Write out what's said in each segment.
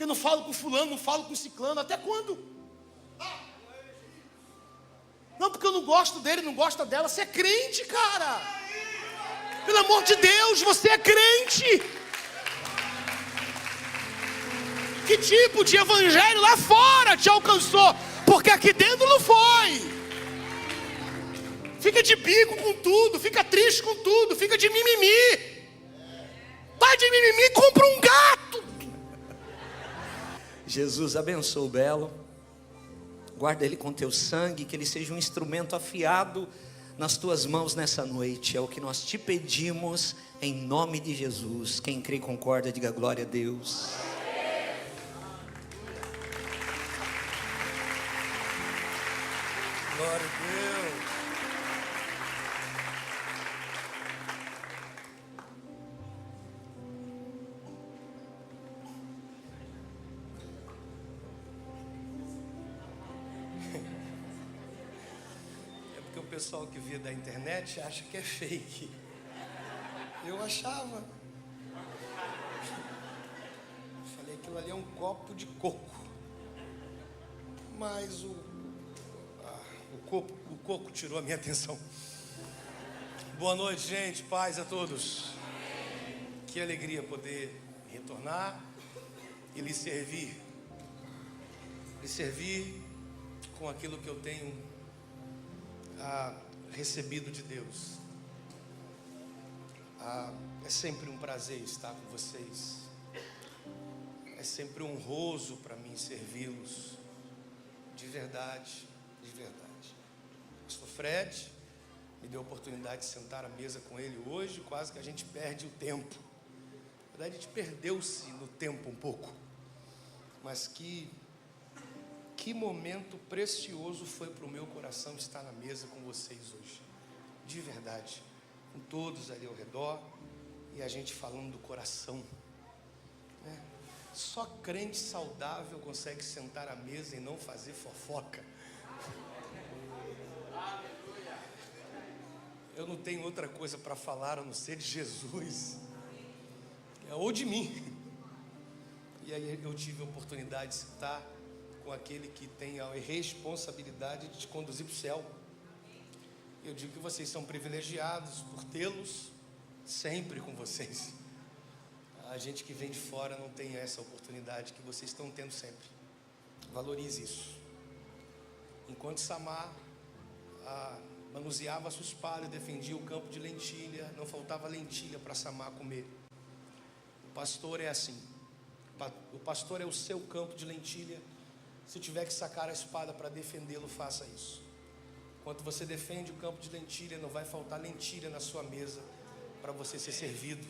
Porque eu não falo com fulano, não falo com ciclano. Até quando? Não, porque eu não gosto dele, não gosto dela. Você é crente, cara. Pelo amor de Deus, você é crente. Que tipo de evangelho lá fora te alcançou? Porque aqui dentro não foi. Fica de bico com tudo, fica triste com tudo, fica de mimimi. Vai de mimimi e compra um gato. Jesus abençoe o Belo. Guarda ele com teu sangue, que ele seja um instrumento afiado nas tuas mãos nessa noite. É o que nós te pedimos em nome de Jesus. Quem crê e concorda, diga glória a Deus. Glória a Deus. É porque o pessoal que vê da internet acha que é fake. Eu achava. Falei, aquilo ali é um copo de coco. Mas o coco tirou a minha atenção. Boa noite, gente. Paz a todos. Que alegria poder retornar e lhe servir. Lhe servir com aquilo que eu tenho recebido de Deus. É sempre um prazer estar com vocês. É sempre honroso para mim servi-los. De verdade, de verdade. Pastor Fred me deu a oportunidade de sentar à mesa com ele hoje. Quase que a gente perde o tempo. Na verdade, a gente perdeu-se no tempo um pouco. Mas que momento precioso foi para o meu coração estar na mesa com vocês hoje. De verdade. Com todos ali ao redor. E a gente falando do coração. Né? Só crente saudável consegue sentar à mesa e não fazer fofoca. Eu não tenho outra coisa para falar a não ser de Jesus, ou de mim. E aí eu tive a oportunidade de estar com aquele que tem a responsabilidade de te conduzir para o céu. Eu digo que vocês são privilegiados por tê-los sempre com vocês. A gente que vem de fora não tem essa oportunidade que vocês estão tendo sempre. Valorize isso. Enquanto Samar manuseava a sua espada e defendia o campo de lentilha, não faltava lentilha para Samar comer. O pastor é assim. O pastor é o seu campo de lentilha. Se tiver que sacar a espada para defendê-lo, faça isso. Enquanto você defende o campo de lentilha, não vai faltar lentilha na sua mesa para você ser servido.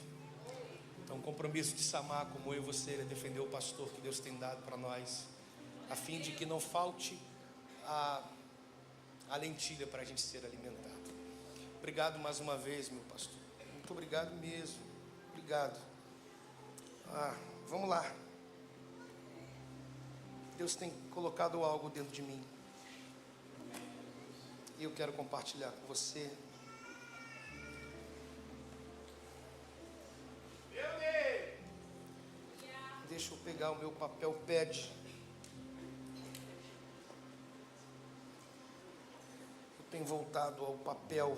Então o compromisso de Samar, como eu e você, é defender o pastor que Deus tem dado para nós, a fim de que não falte a lentilha para a gente ser alimentado. Obrigado mais uma vez, meu pastor. Muito obrigado mesmo. Obrigado. Vamos lá. Deus tem colocado algo dentro de mim. E eu quero compartilhar com você. Deixa eu pegar o meu papel pad. Eu tenho voltado ao papel.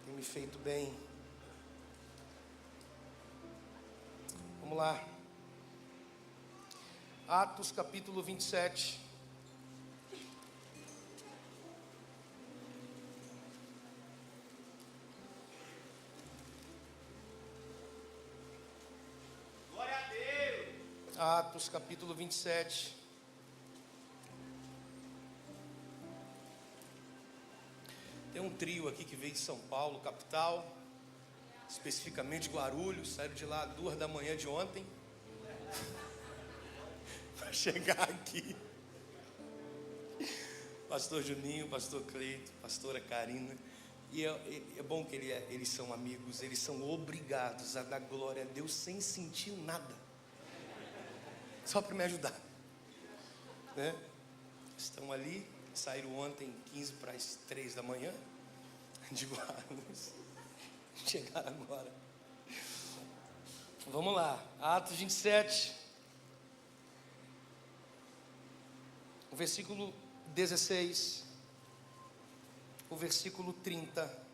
Tem me feito bem. Vamos lá. Atos capítulo 27. Glória a Deus. Atos capítulo 27. Tem um trio aqui que veio de São Paulo, capital, especificamente Guarulhos, saíram de lá 2 da manhã de ontem, para chegar aqui. Pastor Juninho, pastor Cleito, pastora Karina. E é bom que eles são amigos, eles são obrigados a dar glória a Deus sem sentir nada, só para me ajudar, né? Estão ali, saíram ontem 15 para as 3 da manhã de Guarulhos, chegaram agora. Vamos lá, Atos 27, o versículo 16, o versículo 30,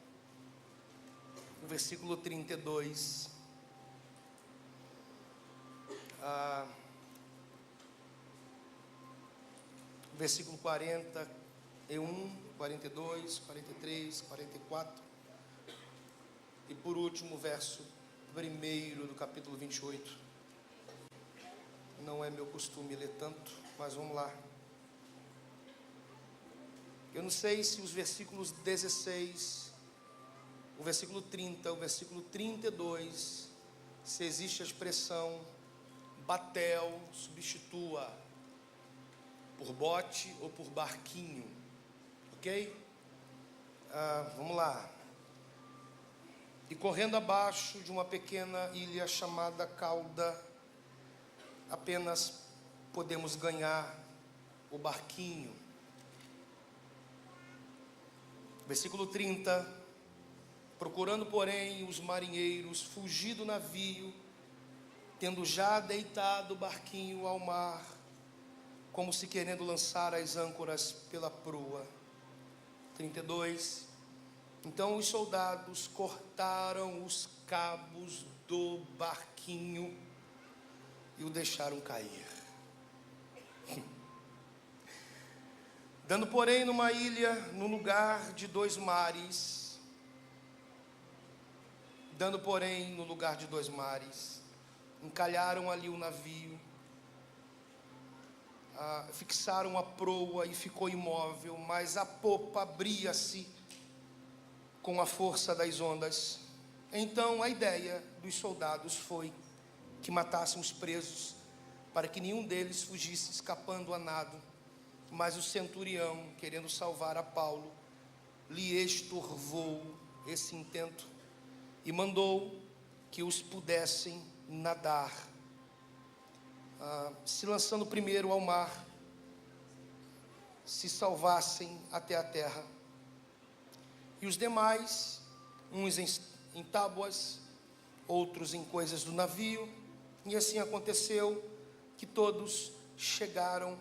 o versículo 32, o versículo 41, 42, 43, 44, e por último o verso 1 do capítulo 28. Não é meu costume ler tanto, mas vamos lá. Eu não sei se os versículos 16, o versículo 30, o versículo 32, se existe a expressão batel substitua por bote ou por barquinho, ok? Vamos lá. E correndo abaixo de uma pequena ilha chamada Cauda, apenas podemos ganhar o barquinho. Versículo 30, procurando, porém, os marinheiros fugir do navio, tendo já deitado o barquinho ao mar, como se querendo lançar as âncoras pela proa. 32, então os soldados cortaram os cabos do barquinho e o deixaram cair. Dando, porém, numa ilha, no lugar de dois mares, encalharam ali o navio, fixaram a proa e ficou imóvel, mas a popa abria-se com a força das ondas. Então a ideia dos soldados foi que matassem os presos, para que nenhum deles fugisse escapando a nado. Mas o centurião, querendo salvar a Paulo, lhe estorvou esse intento e mandou que os pudessem nadar, se lançando primeiro ao mar, se salvassem até a terra. E os demais, uns em tábuas, outros em coisas do navio, e assim aconteceu que todos chegaram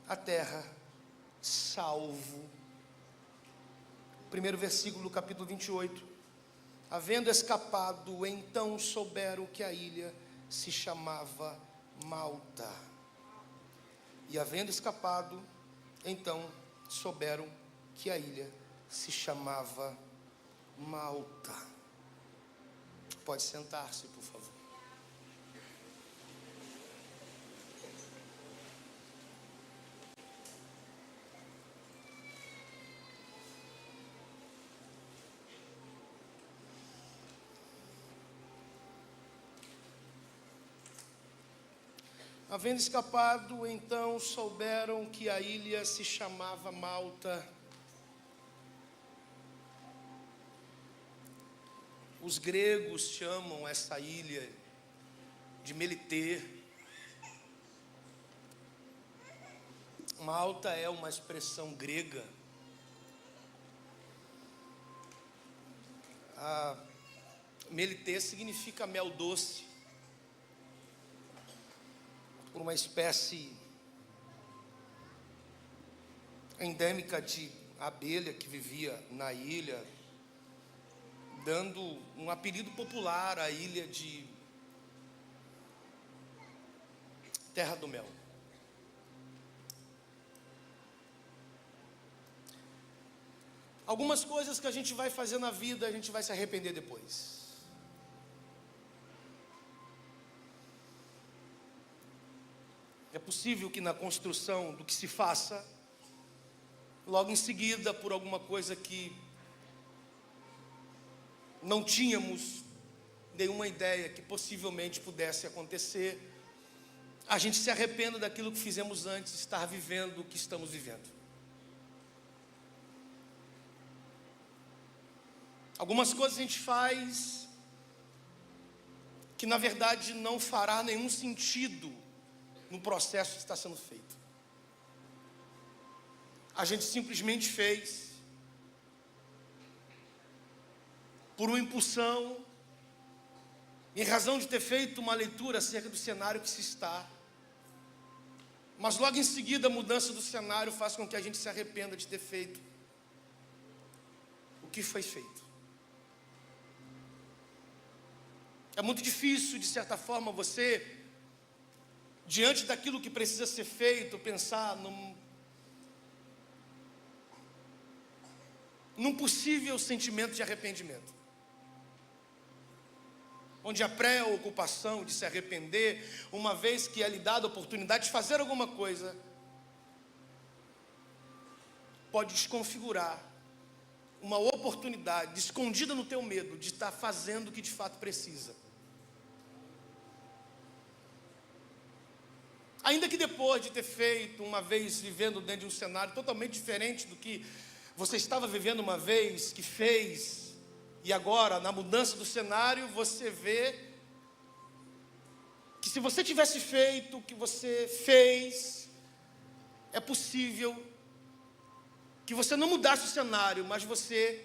à terra, salvo. Primeiro versículo do capítulo 28. Havendo escapado, então souberam que a ilha se chamava Malta. E havendo escapado, então souberam que a ilha se chamava Malta. Pode sentar-se, por favor. Havendo escapado, então souberam que a ilha se chamava Malta. Os gregos chamam essa ilha de Melitê. Malta é uma expressão grega. Melitê significa mel doce, por uma espécie endêmica de abelha que vivia na ilha, dando um apelido popular à ilha de Terra do Mel. Algumas coisas que a gente vai fazer na vida, a gente vai se arrepender depois. É possível que na construção do que se faça, logo em seguida, por alguma coisa que não tínhamos nenhuma ideia que possivelmente pudesse acontecer, a gente se arrependa daquilo que fizemos antes de estar vivendo o que estamos vivendo. Algumas coisas a gente faz que na verdade não fará nenhum sentido no processo que está sendo feito. A gente simplesmente fez por uma impulsão, em razão de ter feito uma leitura acerca do cenário que se está. Mas logo em seguida a mudança do cenário faz com que a gente se arrependa de ter feito o que foi feito. É muito difícil, de certa forma, você, diante daquilo que precisa ser feito, pensar num possível sentimento de arrependimento, onde a preocupação de se arrepender, uma vez que é lhe dada a oportunidade de fazer alguma coisa, pode desconfigurar uma oportunidade escondida no teu medo de estar fazendo o que de fato precisa. Ainda que depois de ter feito, uma vez vivendo dentro de um cenário totalmente diferente do que você estava vivendo uma vez, que fez, e agora, na mudança do cenário, você vê que se você tivesse feito o que você fez, é possível que você não mudasse o cenário, mas você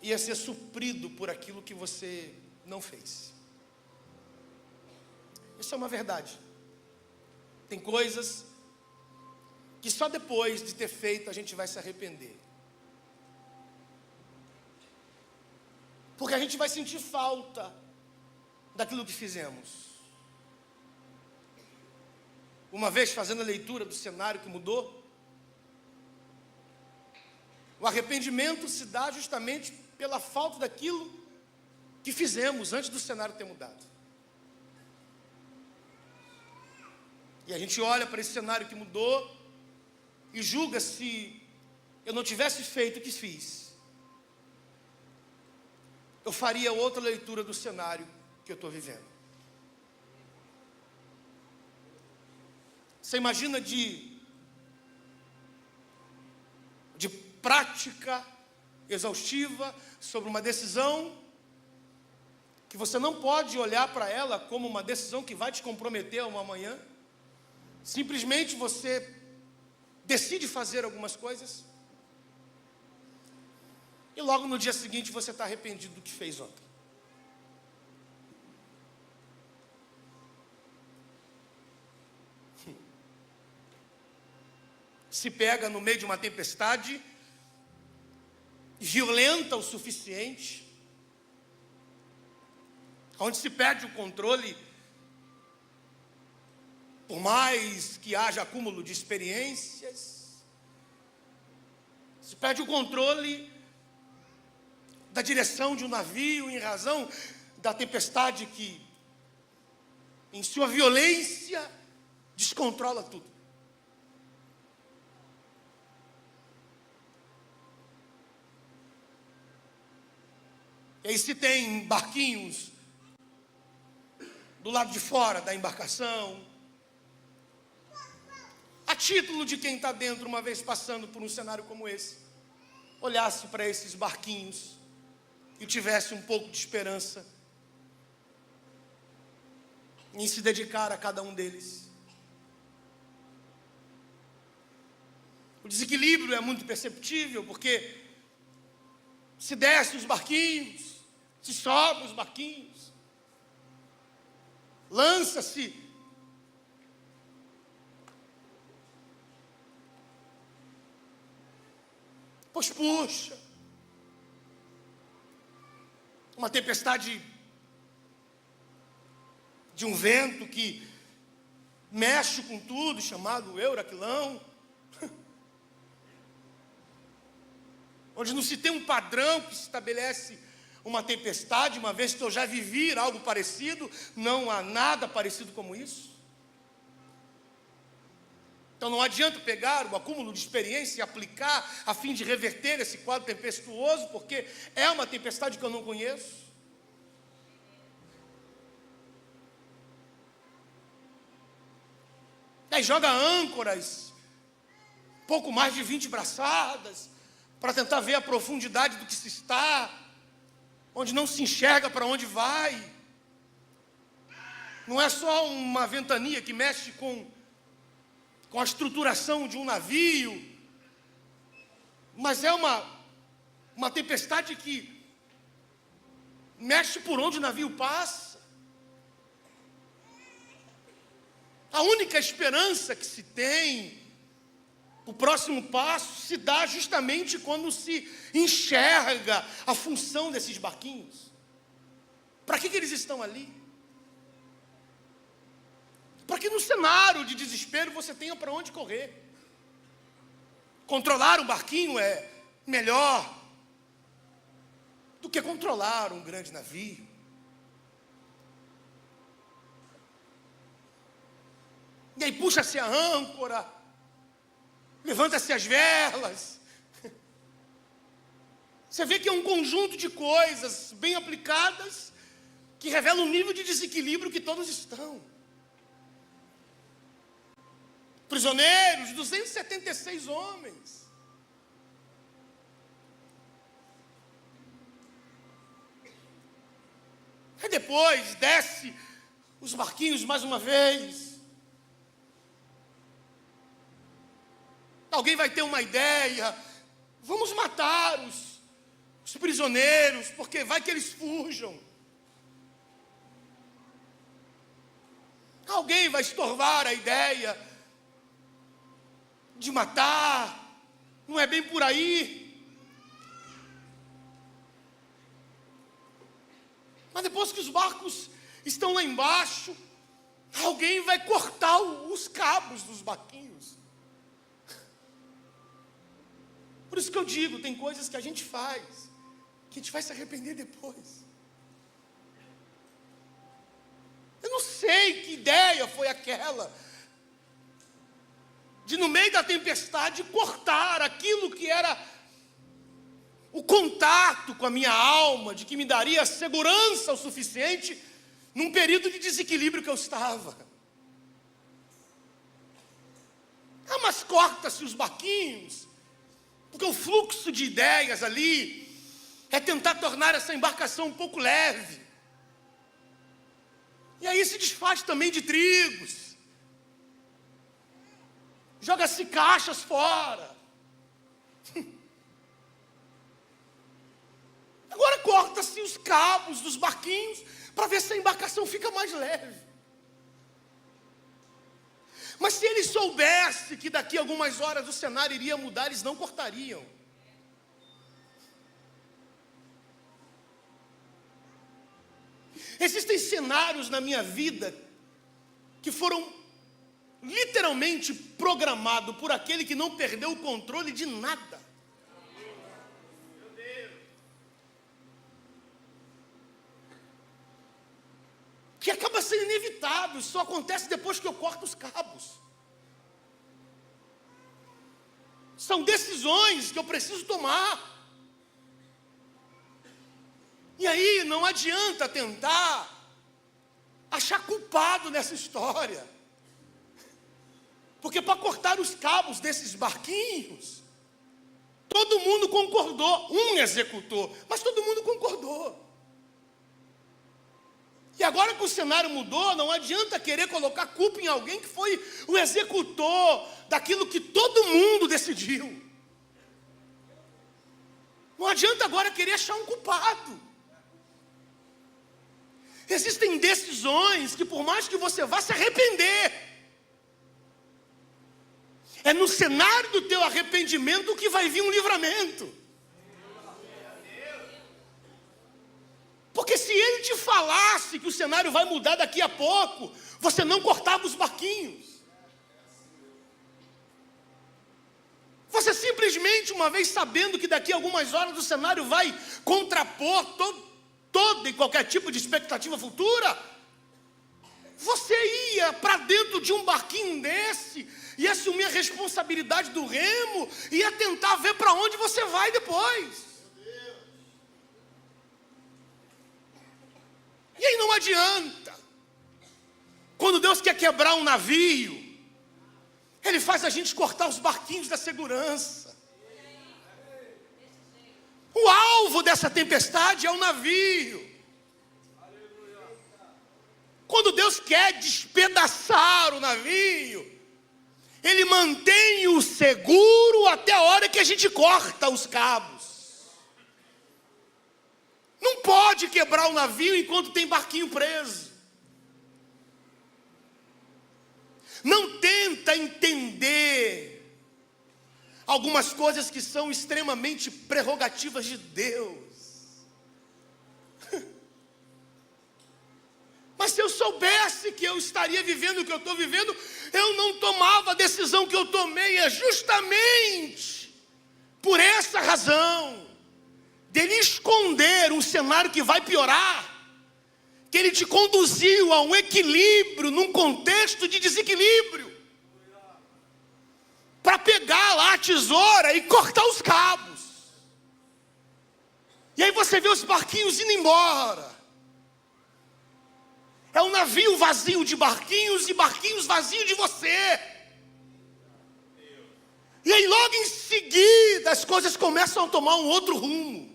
ia ser suprido por aquilo que você não fez. Isso é uma verdade. Tem coisas que só depois de ter feito a gente vai se arrepender. Porque a gente vai sentir falta daquilo que fizemos. Uma vez fazendo a leitura do cenário que mudou, o arrependimento se dá justamente pela falta daquilo que fizemos antes do cenário ter mudado. E a gente olha para esse cenário que mudou e julga se eu não tivesse feito o que fiz, eu faria outra leitura do cenário que eu estou vivendo. Você imagina de prática exaustiva sobre uma decisão que você não pode olhar para ela como uma decisão que vai te comprometer a uma amanhã. Simplesmente você decide fazer algumas coisas e logo no dia seguinte você está arrependido do que fez ontem. Se pega no meio de uma tempestade violenta o suficiente, onde se perde o controle, por mais que haja acúmulo de experiências, se perde o controle da direção de um navio em razão da tempestade que, em sua violência, descontrola tudo. E aí se tem barquinhos do lado de fora da embarcação, a título de quem está dentro, uma vez passando por um cenário como esse, olhasse para esses barquinhos e tivesse um pouco de esperança em se dedicar a cada um deles. O desequilíbrio é muito perceptível, porque se desce os barquinhos, se sobe os barquinhos, lança-se pois puxa, uma tempestade de um vento que mexe com tudo, chamado Euraquilão, onde não se tem um padrão que se estabelece uma tempestade, uma vez que eu já vivi algo parecido, não há nada parecido como isso. Então não adianta pegar o acúmulo de experiência e aplicar a fim de reverter esse quadro tempestuoso, porque é uma tempestade que eu não conheço. Aí joga âncoras, pouco mais de 20 braçadas, para tentar ver a profundidade do que se está, onde não se enxerga para onde vai. Não é só uma ventania que mexe com a estruturação de um navio, mas é uma tempestade que mexe por onde o navio passa. A única esperança que se tem, o próximo passo, se dá justamente quando se enxerga a função desses barquinhos. Para que eles estão ali? Para que no cenário de desespero você tenha para onde correr. Controlar um barquinho é melhor do que controlar um grande navio. E aí puxa-se a âncora, levanta-se as velas. Você vê que é um conjunto de coisas bem aplicadas que revelam um nível de desequilíbrio que todos estão. Prisioneiros, 276 homens. Aí depois desce os barquinhos mais uma vez. Alguém vai ter uma ideia. Vamos matar os prisioneiros, porque vai que eles fujam. Alguém vai estorvar a ideia de matar. Não é bem por aí. Mas depois que os barcos estão lá embaixo, alguém vai cortar os cabos dos barquinhos. Por isso que eu digo, tem coisas que a gente faz, que a gente vai se arrepender depois. Eu não sei que ideia foi aquela de, no meio da tempestade, cortar aquilo que era o contato com a minha alma, de que me daria segurança o suficiente num período de desequilíbrio que eu estava. Mas corta-se os barquinhos, porque o fluxo de ideias ali é tentar tornar essa embarcação um pouco leve. E aí se desfaz também de trigos. Joga-se caixas fora. Agora corta-se os cabos dos barquinhos para ver se a embarcação fica mais leve. Mas se eles soubessem que daqui a algumas horas o cenário iria mudar, eles não cortariam. Existem cenários na minha vida que foram literalmente programados por aquele que não perdeu o controle de nada. Que acaba sendo inevitável, só acontece depois que eu corto os cabos. São decisões que eu preciso tomar. E aí não adianta tentar achar culpado nessa história. Porque para cortar os cabos desses barquinhos, todo mundo concordou, um executou, mas todo mundo concordou. E agora que o cenário mudou, não adianta querer colocar culpa em alguém que foi o executor daquilo que todo mundo decidiu. Não adianta agora querer achar um culpado. Existem decisões que, por mais que você vá se arrepender, é no cenário do teu arrependimento que vai vir um livramento. Porque se ele te falasse que o cenário vai mudar daqui a pouco, você não cortava os barquinhos. Você simplesmente, uma vez sabendo que daqui a algumas horas o cenário vai contrapor todo e qualquer tipo de expectativa futura, você ia para dentro de um barquinho desse, ia assumir a responsabilidade do remo, ia tentar ver para onde você vai depois. E aí não adianta. Quando Deus quer quebrar um navio, Ele faz a gente cortar os barquinhos da segurança. O alvo dessa tempestade é o navio. Quando Deus quer despedaçar o navio, Ele mantém-o seguro até a hora que a gente corta os cabos. Não pode pode quebrar o navio enquanto tem barquinho preso. Não tenta entender algumas coisas que são extremamente prerrogativas de Deus. Mas se eu soubesse que eu estaria vivendo o que eu estou vivendo, eu não tomava a decisão que eu tomei. É justamente por essa razão, dele esconder um cenário que vai piorar, que ele te conduziu a um equilíbrio num contexto de desequilíbrio, para pegar lá a tesoura e cortar os cabos. E aí você vê os barquinhos indo embora. É um navio vazio de barquinhos e barquinhos vazios de você. E aí logo em seguida as coisas começam a tomar um outro rumo.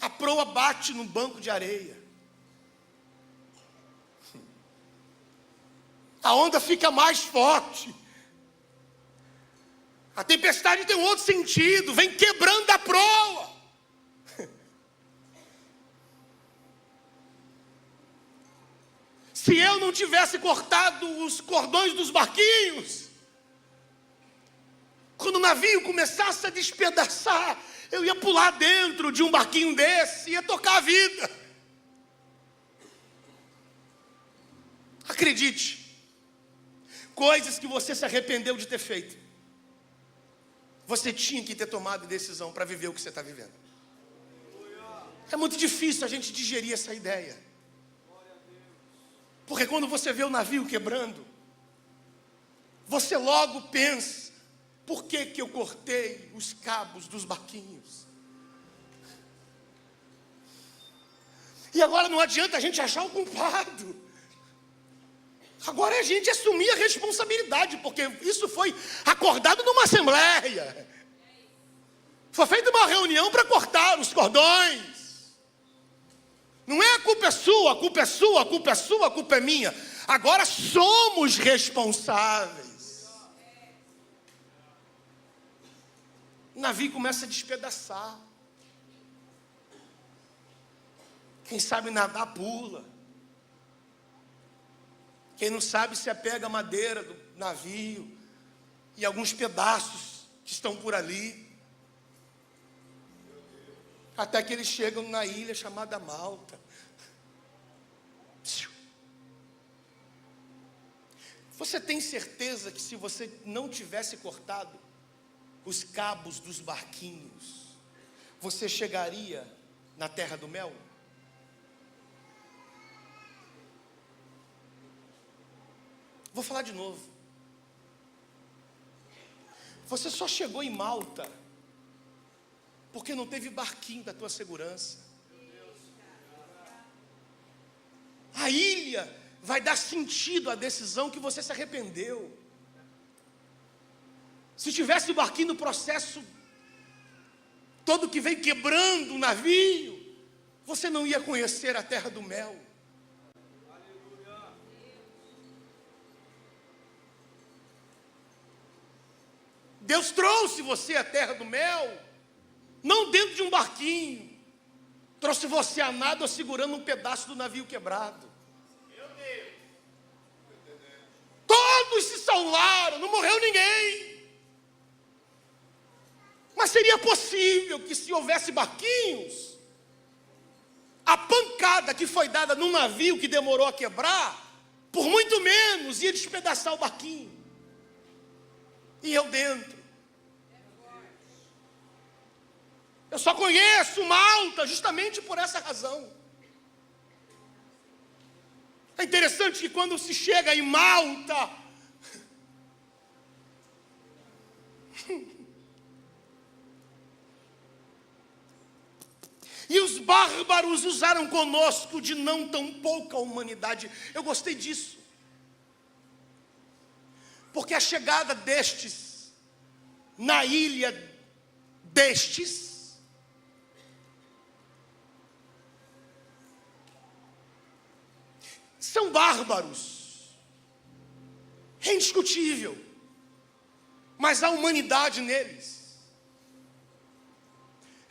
A proa bate no banco de areia. A onda fica mais forte. A tempestade tem um outro sentido, vem quebrando a proa. Se eu não tivesse cortado os cordões dos barquinhos, quando o navio começasse a despedaçar, eu ia pular dentro de um barquinho desse, ia tocar a vida. Acredite, coisas que você se arrependeu de ter feito, você tinha que ter tomado decisão para viver o que você está vivendo. É muito difícil a gente digerir essa ideia. Porque quando você vê o navio quebrando, você logo pensa, por que eu cortei os cabos dos barquinhos? E agora não adianta a gente achar o culpado. Agora é a gente assumir a responsabilidade, porque isso foi acordado numa assembleia. Foi feita uma reunião para cortar os cordões. Não é a culpa é sua, a culpa é sua, a culpa é sua, a culpa é minha. Agora somos responsáveis. O navio começa a despedaçar. Quem sabe nadar pula. Quem não sabe se apega à madeira do navio e alguns pedaços que estão por ali. Até que eles chegam na ilha chamada Malta. Você tem certeza que se você não tivesse cortado os cabos dos barquinhos, você chegaria na terra do mel? Vou falar de novo. Você só chegou em Malta porque não teve barquinho da tua segurança. A ilha vai dar sentido à decisão que você se arrependeu. Se tivesse barquinho no processo todo que vem quebrando o navio, você não ia conhecer a terra do mel. Deus trouxe você à terra do mel, não dentro de um barquinho. Trouxe você a nado segurando um pedaço do navio quebrado. Meu Deus. Todos se salvaram, não morreu ninguém. Mas seria possível que, se houvesse barquinhos, a pancada que foi dada num navio que demorou a quebrar, por muito menos ia despedaçar o barquinho. E eu dentro. Eu só conheço Malta justamente por essa razão. É interessante que quando se chega em Malta, e os bárbaros usaram conosco de não tão pouca humanidade. Eu gostei disso. Porque a chegada destes na ilha destes são bárbaros, é indiscutível, mas a humanidade neles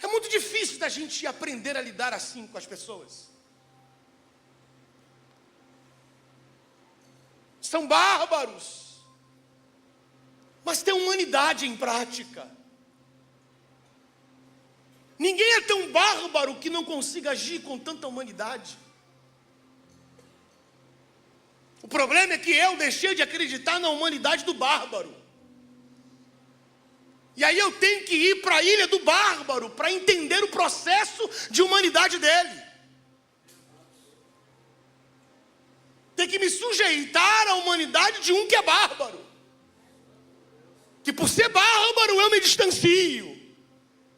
é muito difícil da gente aprender a lidar assim com as pessoas. São bárbaros, mas tem humanidade em prática. Ninguém é tão bárbaro que não consiga agir com tanta humanidade. O problema é que eu deixei de acreditar na humanidade do bárbaro. E aí eu tenho que ir para a ilha do bárbaro para entender o processo de humanidade dele. Tem que me sujeitar à humanidade de um que é bárbaro. Que por ser bárbaro eu me distancio.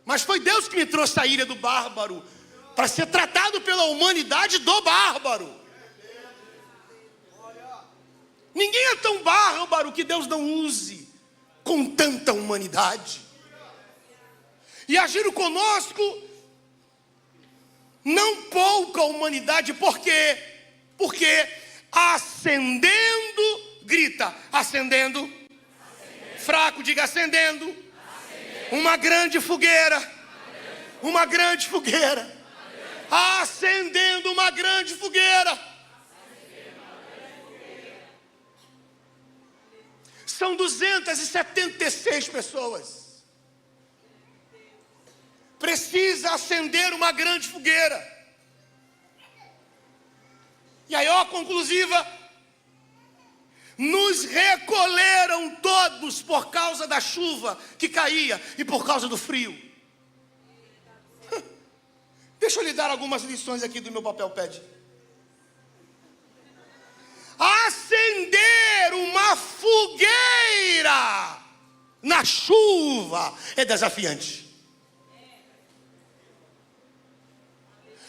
Mas foi Deus que me trouxe à ilha do bárbaro para ser tratado pela humanidade do bárbaro. Ninguém é tão bárbaro que Deus não use com tanta humanidade. E agir conosco não pouca humanidade, por quê? Porque acendendo, grita, acendendo. Fraco, diga acendendo. Uma grande fogueira. Uma grande fogueira. Acendendo uma grande fogueira. São 276 pessoas. Precisa acender uma grande fogueira. E aí, ó, conclusiva. Nos recolheram todos por causa da chuva que caía e por causa do frio. Deixa eu lhe dar algumas lições aqui do meu papel pad. Acender uma fogueira na chuva é desafiante.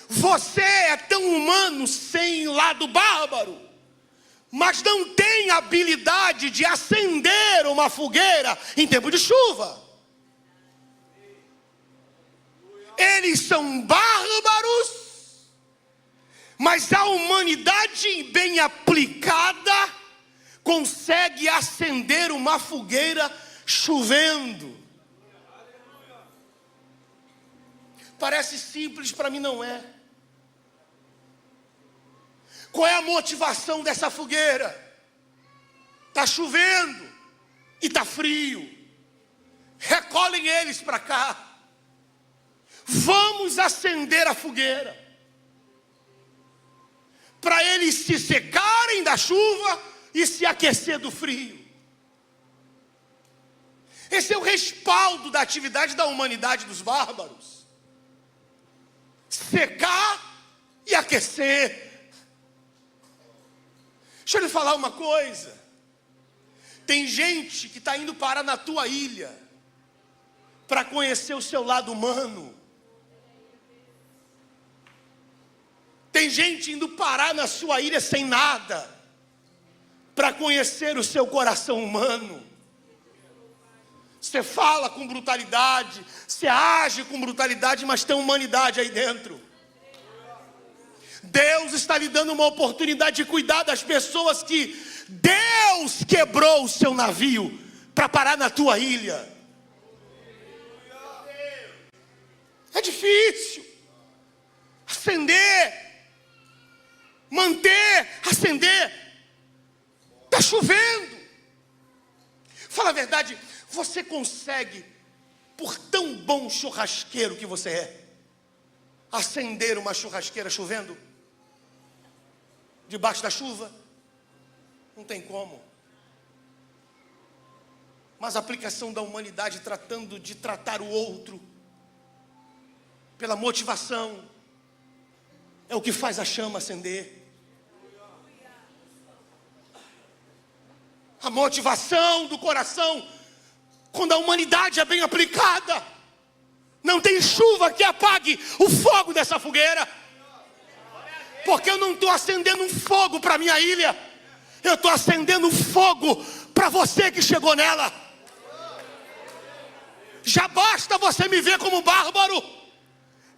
Você é tão humano sem lado bárbaro, mas não tem habilidade de acender uma fogueira em tempo de chuva. Eles são bárbaros, mas a humanidade bem aplicada consegue acender uma fogueira chovendo. Parece simples, para mim não é. Qual é a motivação dessa fogueira? Está chovendo e está frio. Recolhem eles para cá. Vamos acender a fogueira, para eles se secarem da chuva e se aquecer do frio. Esse é o respaldo da atividade da humanidade dos bárbaros. Secar e aquecer. Deixa eu lhe falar uma coisa. Tem gente que está indo parar na tua ilha para conhecer o seu lado humano. Tem gente indo parar na sua ilha sem nada para conhecer o seu coração humano. Você fala com brutalidade, você age com brutalidade, mas tem humanidade aí dentro. Deus está lhe dando uma oportunidade de cuidar das pessoas que Deus quebrou o seu navio para parar na tua ilha. É difícil acender, manter, acender. Está chovendo. Fala a verdade, você consegue, por tão bom churrasqueiro que você é, acender uma churrasqueira chovendo? Debaixo da chuva? Não tem como. Mas a aplicação da humanidade tratando de tratar o outro pela motivação é o que faz a chama acender. A motivação do coração, quando a humanidade é bem aplicada, não tem chuva que apague o fogo dessa fogueira. Porque eu não estou acendendo um fogo para a minha ilha, eu estou acendendo um fogo para você que chegou nela. Já basta você me ver como bárbaro.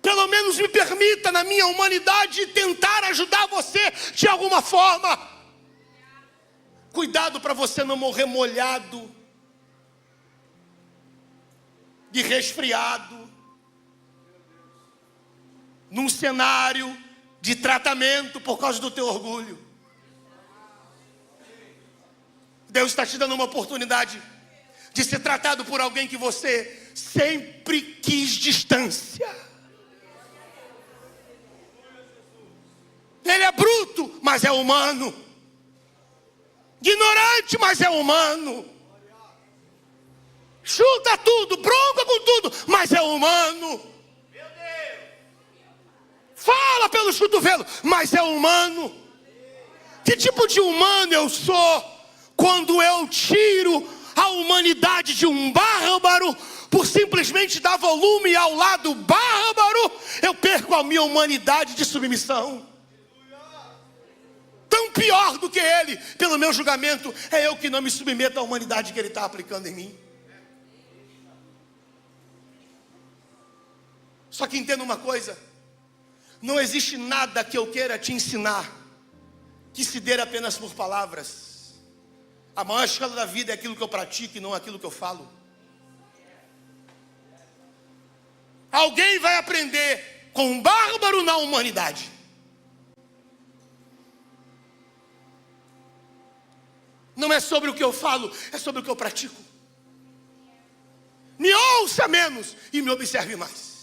Pelo menos me permita, na minha humanidade, tentar ajudar você de alguma forma. Cuidado para você não morrer molhado, de resfriado. num cenário de tratamento por causa do teu orgulho. Deus está te dando uma oportunidade de ser tratado por alguém que você sempre quis distância. Ele é bruto, mas é humano. Ignorante, mas é humano. Chuta tudo, bronca com tudo, mas é humano. Fala pelo cotovelo, mas é humano. Que tipo de humano eu sou quando eu tiro a humanidade de um bárbaro por simplesmente dar volume ao lado bárbaro? Eu perco a minha humanidade de submissão. Tão pior do que ele, pelo meu julgamento, é eu que não me submeto à humanidade que ele está aplicando em mim. Só que entenda uma coisa: não existe nada que eu queira te ensinar que se dê apenas por palavras. A maior escala da vida é aquilo que eu pratico e não aquilo que eu falo. Alguém vai aprender com um bárbaro na humanidade. Não é sobre o que eu falo, é sobre o que eu pratico. Me ouça menos e me observe mais.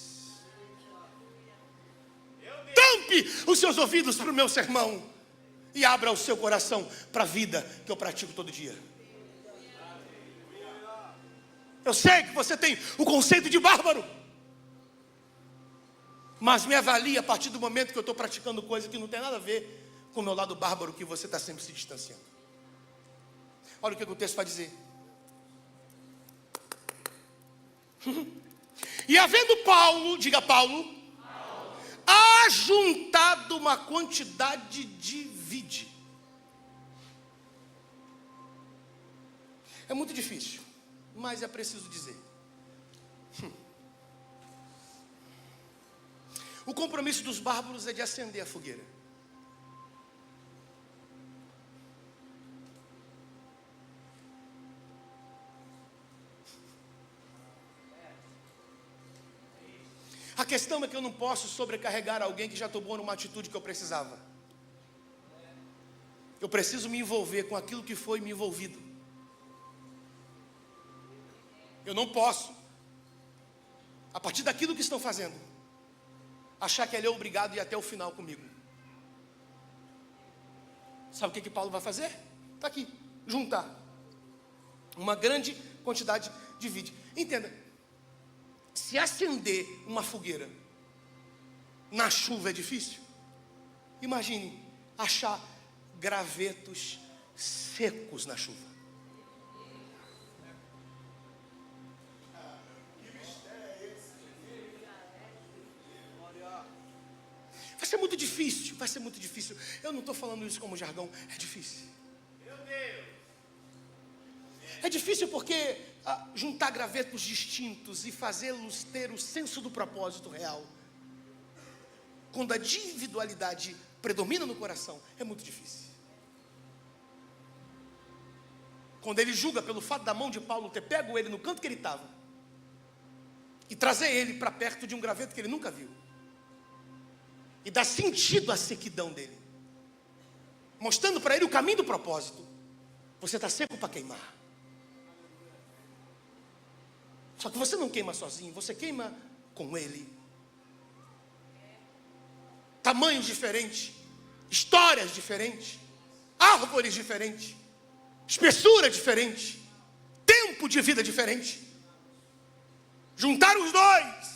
Tampe os seus ouvidos para o meu sermão e abra o seu coração para a vida que eu pratico todo dia. Eu sei que você tem o conceito de bárbaro, mas me avalie a partir do momento que eu estou praticando coisa que não tem nada a ver com o meu lado bárbaro, que você está sempre se distanciando. Olha o que o texto vai dizer. E havendo Paulo, diga Paulo, ajuntado uma quantidade de vide. É muito difícil, mas é preciso dizer. O compromisso dos bárbaros é de acender a fogueira. A questão é que eu não posso sobrecarregar alguém que já tomou uma atitude que eu precisava. Eu preciso me envolver com aquilo que foi me envolvido. Eu não posso, a partir daquilo que estão fazendo, achar que ele é obrigado a ir até o final comigo. Sabe o que Paulo vai fazer? Está aqui, juntar uma grande quantidade de vide. Entenda, se acender uma fogueira na chuva é difícil, imagine achar gravetos secos na chuva. Vai ser muito difícil, vai ser muito difícil. Eu não estou falando isso como jargão, é difícil. Meu Deus. É difícil porque juntar gravetos distintos e fazê-los ter o senso do propósito real, quando a individualidade predomina no coração, é muito difícil. Quando ele julga pelo fato da mão de Paulo ter pego ele no canto que ele estava e trazer ele para perto de um graveto que ele nunca viu, e dar sentido à sequidão dele, mostrando para ele o caminho do propósito. Você está seco para queimar. Só que você não queima sozinho, você queima com ele. Tamanhos diferentes, histórias diferentes, árvores diferentes, espessura diferente, tempo de vida diferente. Juntar os dois,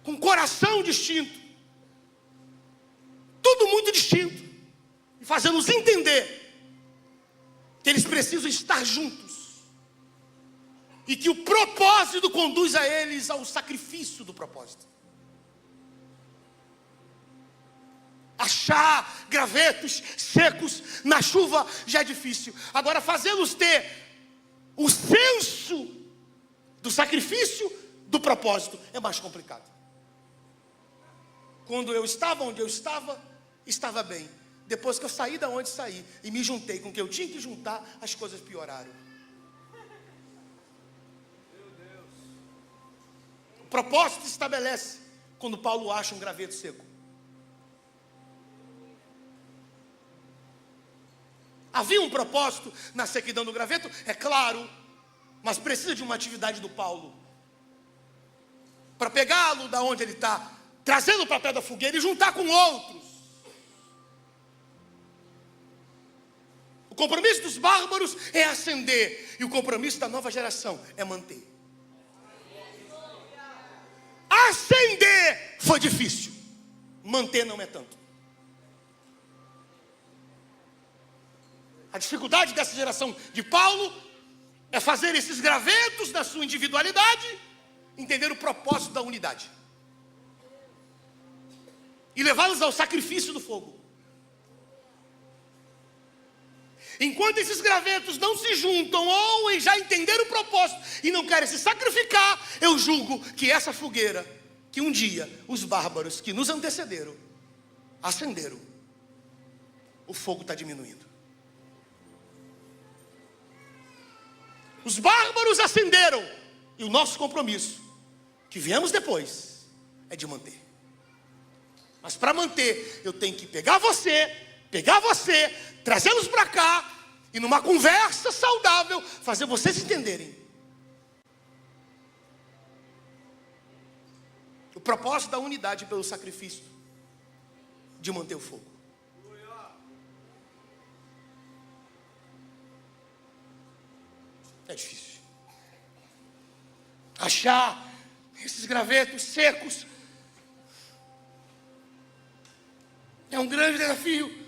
com coração distinto, tudo muito distinto, e fazendo-os entender que eles precisam estar juntos, e que o propósito conduz a eles ao sacrifício do propósito. Achar gravetos secos na chuva já é difícil, agora fazê-los ter o senso do sacrifício do propósito é mais complicado. Quando eu estava onde eu estava bem. Depois que eu saí da onde saí e me juntei com o que eu tinha que juntar, as coisas pioraram. propósito se estabelece quando Paulo acha um graveto seco. Havia um propósito na sequidão do graveto? É claro, mas precisa de uma atividade do Paulo para pegá-lo da onde ele está, trazê-lo para perto da fogueira e juntar com outros. O compromisso dos bárbaros é acender, e o compromisso da nova geração é manter. Acender foi difícil, manter não é tanto. A dificuldade dessa geração de Paulo é fazer esses gravetos da sua individualidade, entender o propósito da unidade e levá-los ao sacrifício do fogo. Enquanto esses gravetos não se juntam ou já entenderam o propósito e não querem se sacrificar, eu julgo que essa fogueira, que um dia os bárbaros que nos antecederam acenderam, o fogo está diminuindo. Os bárbaros acenderam, e o nosso compromisso, que viemos depois, é de manter. Mas para manter, eu tenho que pegar você, trazê-los para cá, e numa conversa saudável, fazer vocês entenderem o propósito da unidade pelo sacrifício de manter o fogo. É difícil achar esses gravetos secos. É um grande desafio.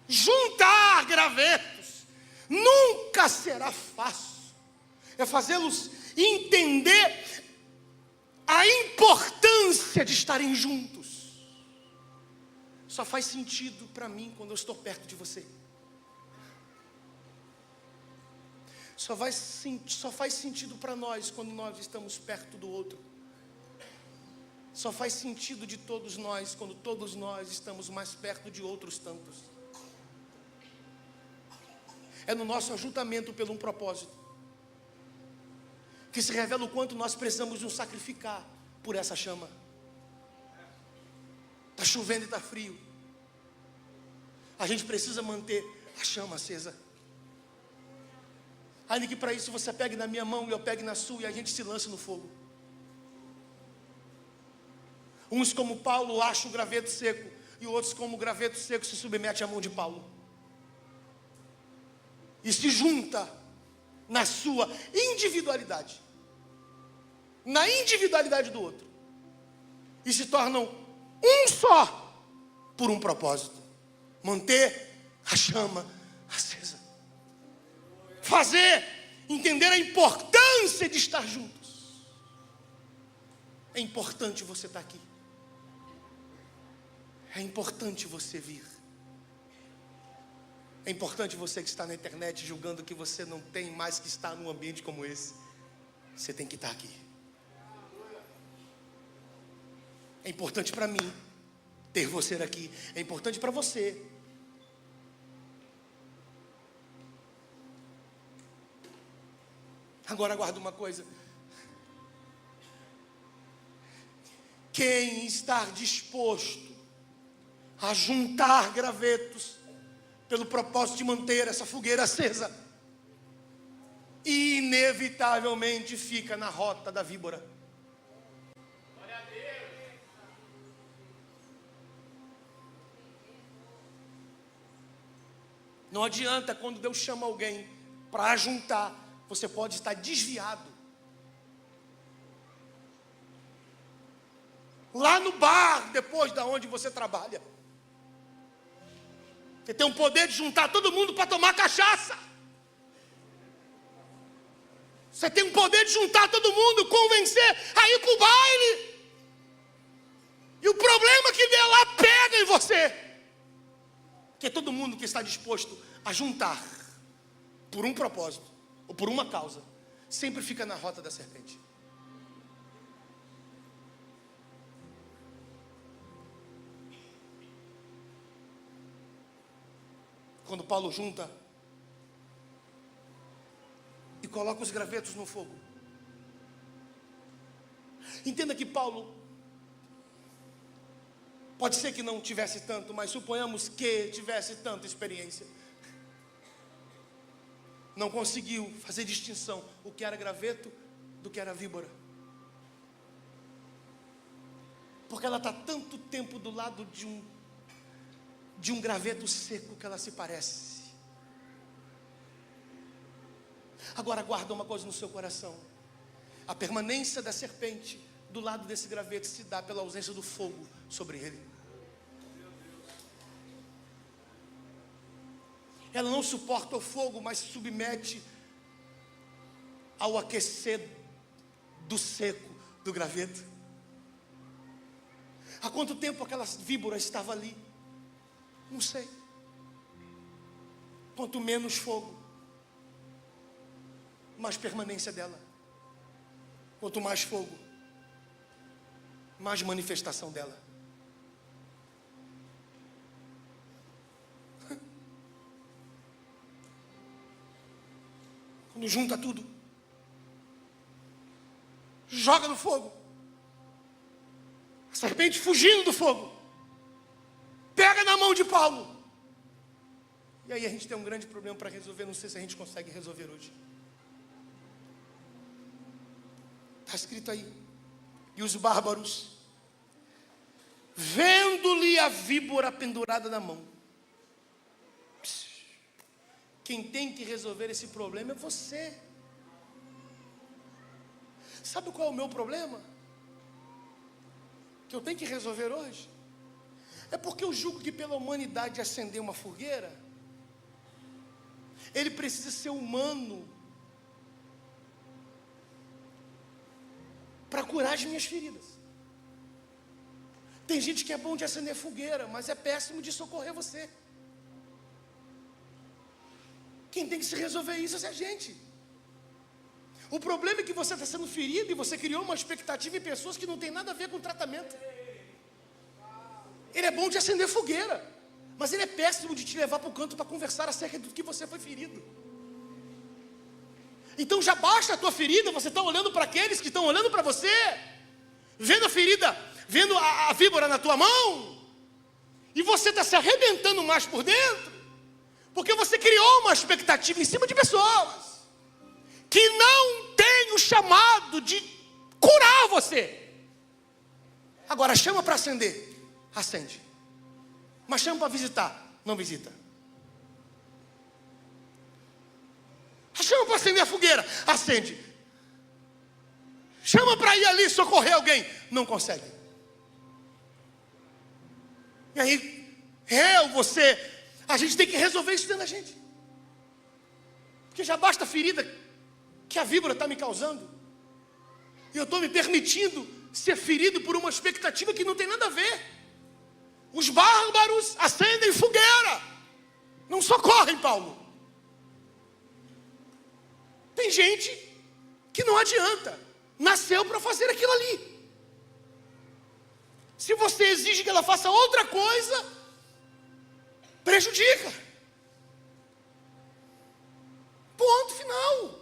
Juntar gravetos nunca será fácil. É fazê-los entender a importância de estarem juntos. Só faz sentido para mim quando eu estou perto de você. Só faz sentido para nós quando nós estamos perto do outro. Só faz sentido de todos nós quando todos nós estamos mais perto de outros tantos. É no nosso ajuntamento pelo um propósito que se revela o quanto nós precisamos nos sacrificar por essa chama. Está chovendo e está frio. A gente precisa manter a chama acesa. Ainda que para isso você pegue na minha mão e eu pegue na sua e a gente se lance no fogo. Uns como Paulo acham o graveto seco, e outros como o graveto seco se submete à mão de Paulo. E se junta na sua individualidade, na individualidade do outro, e se tornam um só por um propósito: manter a chama acesa, fazer entender a importância de estar juntos. É importante você estar aqui, é importante você vir. É importante você que está na internet julgando que você não tem mais que estar num ambiente como esse. Você tem que estar aqui. É importante para mim ter você aqui. É importante para você. Agora aguarda uma coisa. Quem está disposto a juntar gravetos pelo propósito de manter essa fogueira acesa, inevitavelmente fica na rota da víbora. Glória a Deus. Não adianta quando Deus chama alguém para juntar, você pode estar desviado. Lá no bar, depois da onde você trabalha. Você tem o poder de juntar todo mundo para tomar cachaça. Você tem o poder de juntar todo mundo, convencer a ir para o baile. E o problema que der lá pega em você. Porque todo mundo que está disposto a juntar por um propósito ou por uma causa, sempre fica na rota da serpente. Quando Paulo junta e coloca os gravetos no fogo, Entenda que Paulo, pode ser que não tivesse tanto, mas suponhamos que tivesse tanta experiência, não conseguiu fazer distinção o que era graveto do que era víbora. Porque ela está tanto tempo do lado de um graveto seco que ela se parece. Agora guarda uma coisa no seu coração: a permanência da serpente do lado desse graveto se dá pela ausência do fogo sobre ele. Ela não suporta o fogo, mas se submete ao aquecer do seco do graveto. Há quanto tempo aquela víbora estava ali? Não sei. Quanto menos fogo, mais permanência dela. Quanto mais fogo, mais manifestação dela. Quando junta tudo, joga no fogo, a serpente fugindo do fogo, pega na mão de Paulo, e aí a gente tem um grande problema para resolver. Não sei se a gente consegue resolver hoje. Está escrito aí: e os bárbaros, vendo-lhe a víbora pendurada na mão. Quem tem que resolver esse problema é você. Sabe qual é o meu problema? Que eu tenho que resolver hoje? É porque eu julgo que pela humanidade acender uma fogueira, ele precisa ser humano para curar as minhas feridas. Tem gente que é bom de acender fogueira, mas é péssimo de socorrer você. Quem tem que se resolver isso é a gente. O problema é que você está sendo ferido e você criou uma expectativa em pessoas que não tem nada a ver com o tratamento. Ele é bom de acender fogueira, mas ele é péssimo de te levar para o canto para conversar acerca do que você foi ferido. Então já basta a tua ferida, você está olhando para aqueles que estão olhando para você, vendo a ferida, vendo a víbora na tua mão, e você está se arrebentando mais por dentro, porque você criou uma expectativa em cima de pessoas que não têm o chamado de curar você. Agora chama para acender, acende. Mas chama para visitar, não visita. Chama para acender a fogueira, acende. Chama para ir ali socorrer alguém, não consegue. E aí, você, a gente tem que resolver isso dentro da gente. Porque já basta a ferida que a víbora está me causando, e eu estou me permitindo ser ferido por uma expectativa que não tem nada a ver. Os bárbaros acendem fogueira, não socorrem Paulo. Tem gente que não adianta, nasceu para fazer aquilo ali. Se você exige que ela faça outra coisa, prejudica. Ponto final.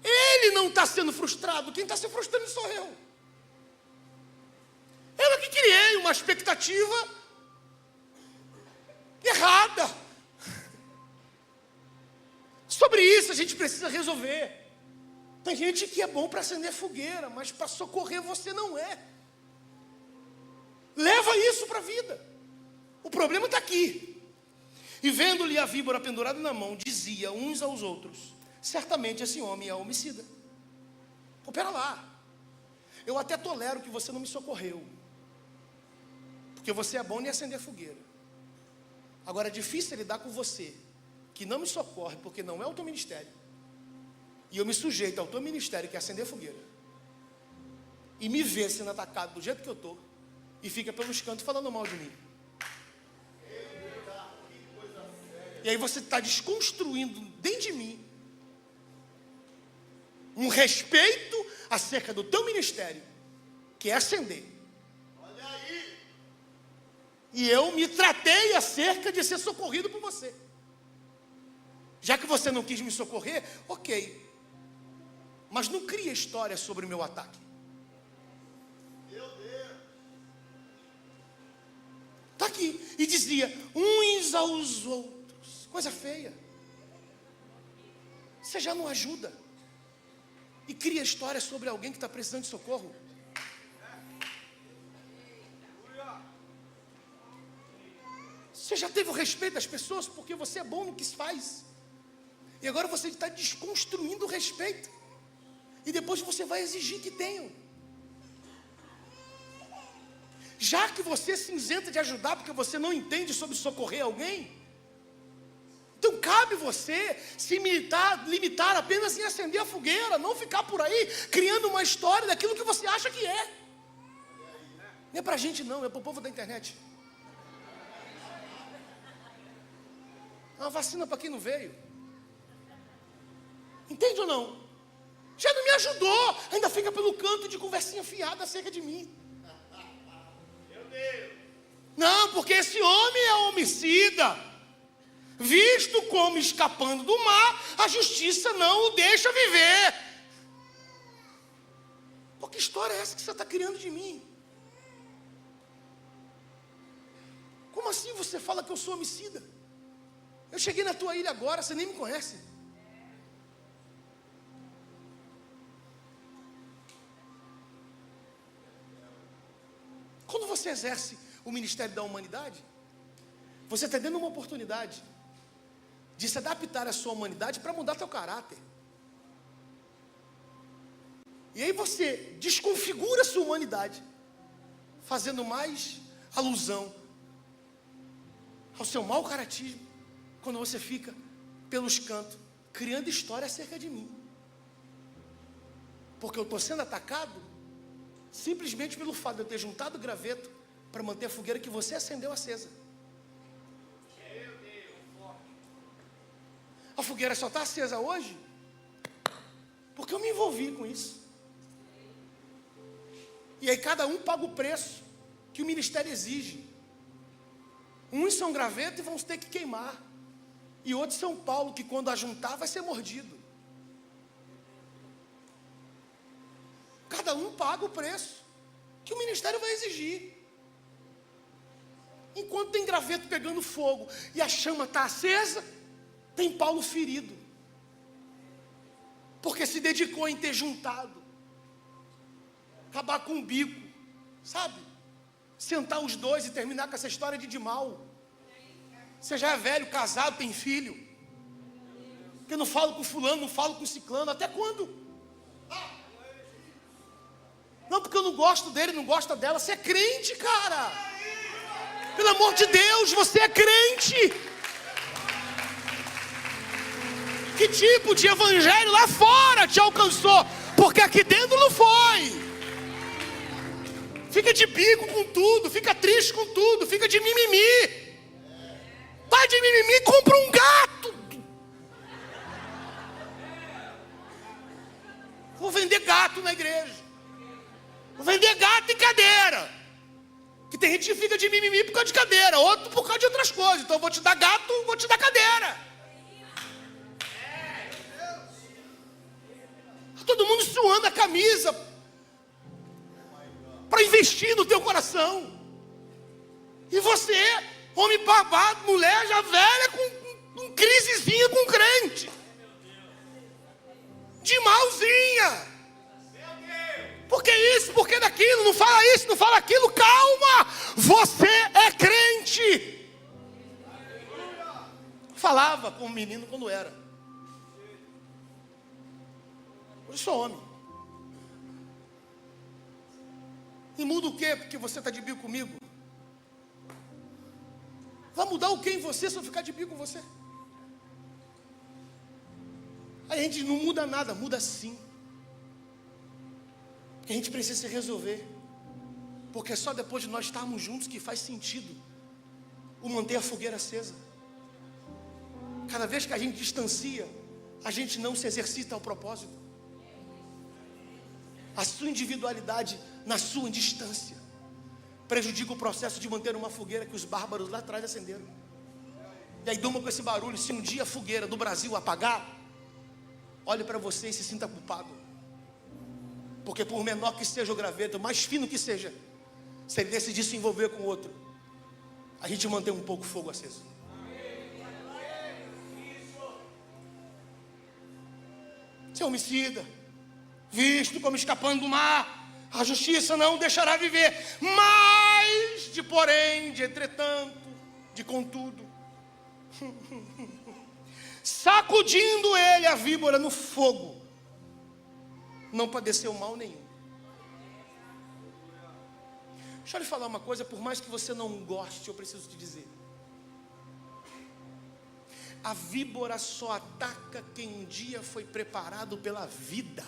Ele não está sendo frustrado, quem está se frustrando sou eu. Eu que criei uma expectativa errada. Sobre isso a gente precisa resolver. Tem gente que é bom para acender fogueira, mas para socorrer você não é. Leva isso para a vida. O problema está aqui. E vendo-lhe a víbora pendurada na mão, dizia uns aos outros: certamente esse homem é homicida. Pô, pera lá. Eu até tolero que você não me socorreu, porque você é bom em acender fogueira. Agora é difícil lidar com você que não me socorre, porque não é o teu ministério, e eu me sujeito ao teu ministério, que é acender fogueira, e me vê sendo atacado do jeito que eu estou, e fica pelos cantos falando mal de mim. E aí você está desconstruindo dentro de mim um respeito acerca do teu ministério, que é acender. Olha aí. E eu me tratei acerca de ser socorrido por você. Já que você não quis me socorrer, ok. mas não cria história sobre o meu ataque. Está aqui, e dizia, uns aos outros, coisa feia. Você já não ajuda, e cria história sobre alguém que está precisando de socorro. Você já teve o respeito das pessoas, porque você é bom no que se faz, e agora você está desconstruindo o respeito, e depois você vai exigir que tenham. Já que você se isenta de ajudar porque você não entende sobre socorrer alguém, então cabe você se limitar apenas em acender a fogueira, não ficar por aí criando uma história daquilo que você acha que é. Não é pra gente não, é pro povo da internet. É uma vacina para quem não veio. Entende ou não? Já não me ajudou, ainda fica pelo canto de conversinha fiada acerca de mim. Não, porque esse homem é homicida, visto como escapando do mar, a justiça não o deixa viver. Pô, que história é essa que você está criando de mim? Como assim você fala que eu sou homicida? Eu cheguei na tua ilha agora, você nem me conhece. Quando você exerce o ministério da humanidade, você está dando uma oportunidade de se adaptar à sua humanidade para mudar teu caráter. E aí você desconfigura a sua humanidade, fazendo mais alusão ao seu mau caratismo, quando você fica pelos cantos, criando história acerca de mim. Porque eu estou sendo atacado simplesmente pelo fato de eu ter juntado o graveto para manter a fogueira que você acendeu acesa. A fogueira só está acesa hoje porque eu me envolvi com isso. E aí cada um paga o preço que o ministério exige. Uns são graveto e vão ter que queimar, e outros são Paulo, que quando ajuntar vai ser mordido. Cada um paga o preço que o ministério vai exigir. Enquanto tem graveto pegando fogo e a chama está acesa, tem Paulo ferido, porque se dedicou em ter juntado, acabar com o bico, sabe? Sentar os dois e terminar com essa história de mal. Você já é velho, casado, tem filho, que eu não falo com fulano, não falo com ciclano, até quando? Não, porque eu não gosto dele, não gosto dela. Você é crente, cara. Pelo amor de Deus, você é crente. Que tipo de evangelho lá fora te alcançou? Porque aqui dentro não foi. Fica de bico com tudo, fica triste com tudo, fica de mimimi. Vai de mimimi, compra um gato. Vou vender gato na igreja. Vou vender gato e cadeira. Que tem gente que fica de mimimi por causa de cadeira, outro por causa de outras coisas. Então eu vou te dar gato, vou te dar cadeira. Todo mundo suando a camisa para investir no teu coração. E você, homem barbado, mulher já velha, com crisezinha com crente. De malzinha. Por que isso? Por que daquilo? Não fala isso, não fala aquilo. Calma! Você é crente. Falava com o menino quando era. Hoje sou homem. E muda o quê? Porque você está de bico comigo? Vai mudar o quê em você se eu ficar de bico com você? A gente não muda nada, muda sim. Porque a gente precisa se resolver. Porque é só depois de nós estarmos juntos que faz sentido o manter a fogueira acesa. Cada vez que a gente distancia, a gente não se exercita ao propósito. A sua individualidade na sua distância prejudica o processo de manter uma fogueira que os bárbaros lá atrás acenderam. E aí durma com esse barulho. Se um dia a fogueira do Brasil apagar, olhe para você e se sinta culpado. Porque por menor que seja o graveto, mais fino que seja, se ele decidir se envolver com o outro, a gente mantém um pouco o fogo aceso. Você é homicida, visto como escapando do mar, a justiça não o deixará viver. Mas de porém, de entretanto, de contudo, sacudindo ele a víbora no fogo, não padeceu mal nenhum. Deixa eu lhe falar uma coisa, por mais que você não goste, eu preciso te dizer. A víbora só ataca quem um dia foi preparado pela vida.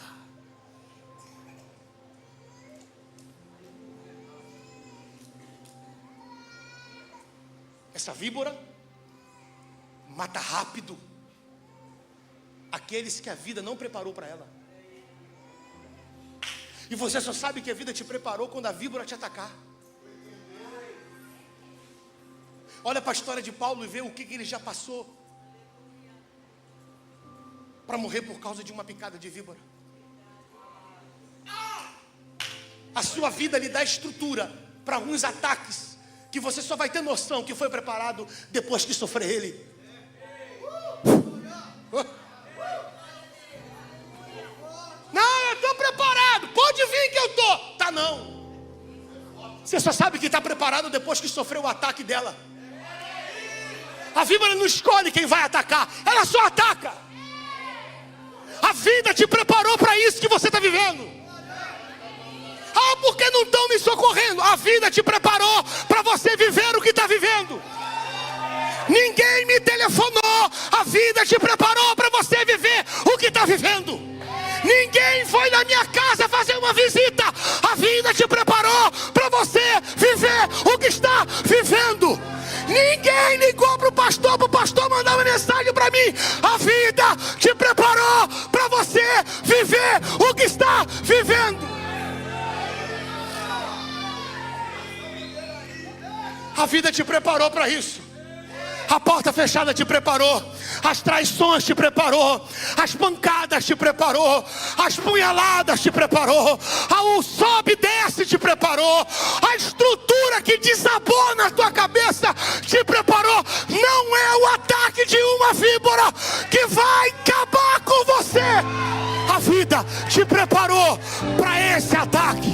Essa víbora mata rápido aqueles que a vida não preparou para ela. E você só sabe que a vida te preparou quando a víbora te atacar. Olha para a história de Paulo e vê o que ele já passou para morrer por causa de uma picada de víbora. A sua vida lhe dá estrutura para alguns ataques que você só vai ter noção que foi preparado depois que sofrer ele. Não, eu estou preparado, pode vir que eu estou. Tá não. Você só sabe que está preparado depois que sofreu o ataque dela. A víbora não escolhe quem vai atacar, ela só ataca. A vida te preparou para isso que você está vivendo. Ah, por que não estão me socorrendo? A vida te preparou para você viver o que está vivendo. Ninguém me telefonou, a vida te preparou para você viver o que está vivendo. Ninguém foi na minha casa fazer uma visita, a vida te preparou para você viver o que está vivendo. Ninguém ligou para o pastor mandar uma mensagem para mim. A vida te preparou para você viver o que está vivendo. A vida te preparou para isso. A porta fechada te preparou, as traições te preparou, as pancadas te preparou, as punhaladas te preparou, o sobe e desce te preparou, a estrutura que desabou na tua cabeça te preparou. Não é o ataque de uma víbora que vai acabar com você. A vida te preparou para esse ataque.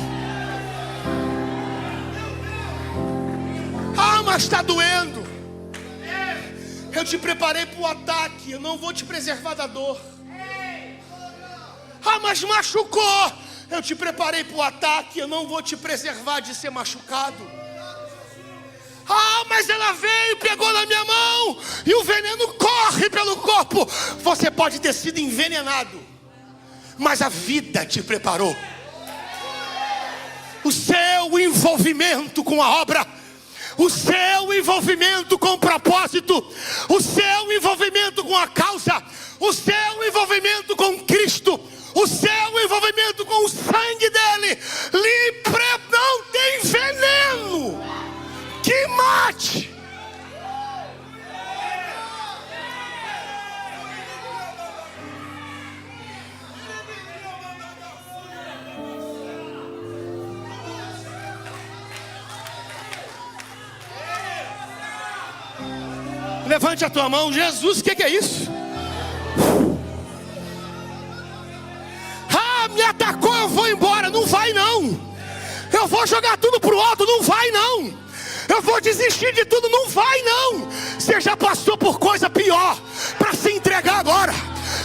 Ah, mas está doendo. Eu te preparei para o ataque, eu não vou te preservar da dor. Ah, mas machucou. Eu te preparei para o ataque, eu não vou te preservar de ser machucado. Ah, mas ela veio, pegou na minha mão e o veneno corre pelo corpo. Você pode ter sido envenenado, mas a vida te preparou. O seu envolvimento com a obra, o seu envolvimento com o propósito, o seu envolvimento com a causa, o seu envolvimento com Cristo, o seu envolvimento com o sangue dele, não tem veneno que mate. Levante a tua mão. Jesus, o que é isso? Ah, me atacou, eu vou embora. Não vai não. Eu vou jogar tudo pro alto. Não vai não. Eu vou desistir de tudo. Não vai não. Você já passou por coisa pior para se entregar agora.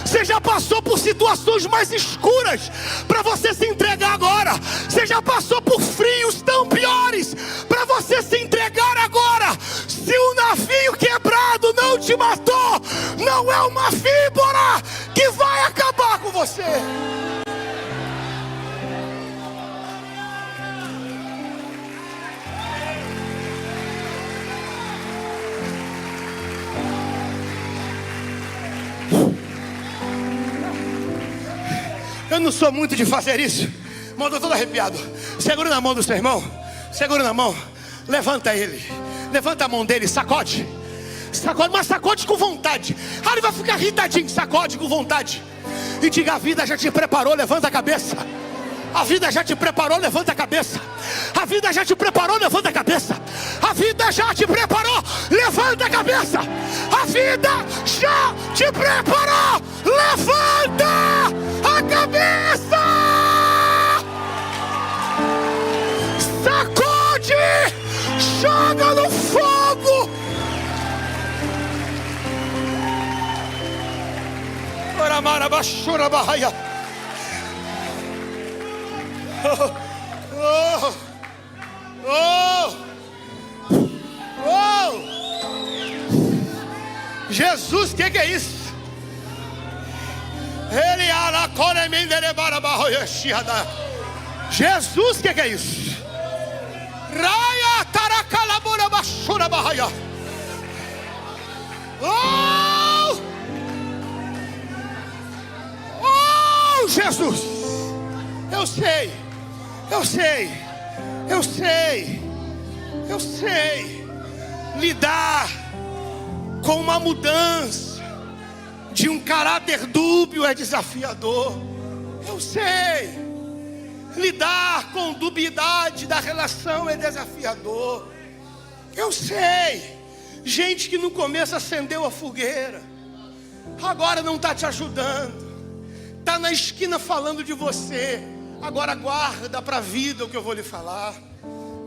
Você já passou por situações mais escuras para você se entregar agora. Você já passou por frios tão piores para você se entregar agora. Se o navio quebrado não te matou, não é uma víbora que vai acabar com você. Eu não sou muito de fazer isso, mas eu estou todo arrepiado. Segura na mão do seu irmão, segura na mão, levanta ele, levanta a mão dele, sacode, mas sacode com vontade. Ah, ele vai ficar irritadinho, sacode com vontade e diga: a vida já te preparou, levanta a cabeça. A vida já te preparou, levanta a cabeça. A vida já te preparou, levanta a cabeça. A vida já te preparou, levanta a cabeça. A vida já te preparou, levanta a cabeça. Sacode, joga no fogo. Oramara bashura bahaya. Oh, oh, oh. Jesus, que é isso? Ele Jesus, que é isso? Raya tarakalabura bashura bahaya. Oh, oh, Jesus. Eu sei lidar com uma mudança de um caráter dúbio é desafiador. Eu sei lidar com dubiedade da relação é desafiador. Eu sei, gente que no começo acendeu a fogueira, agora não está te ajudando, está na esquina falando de você. Agora guarda para a vida o que eu vou lhe falar.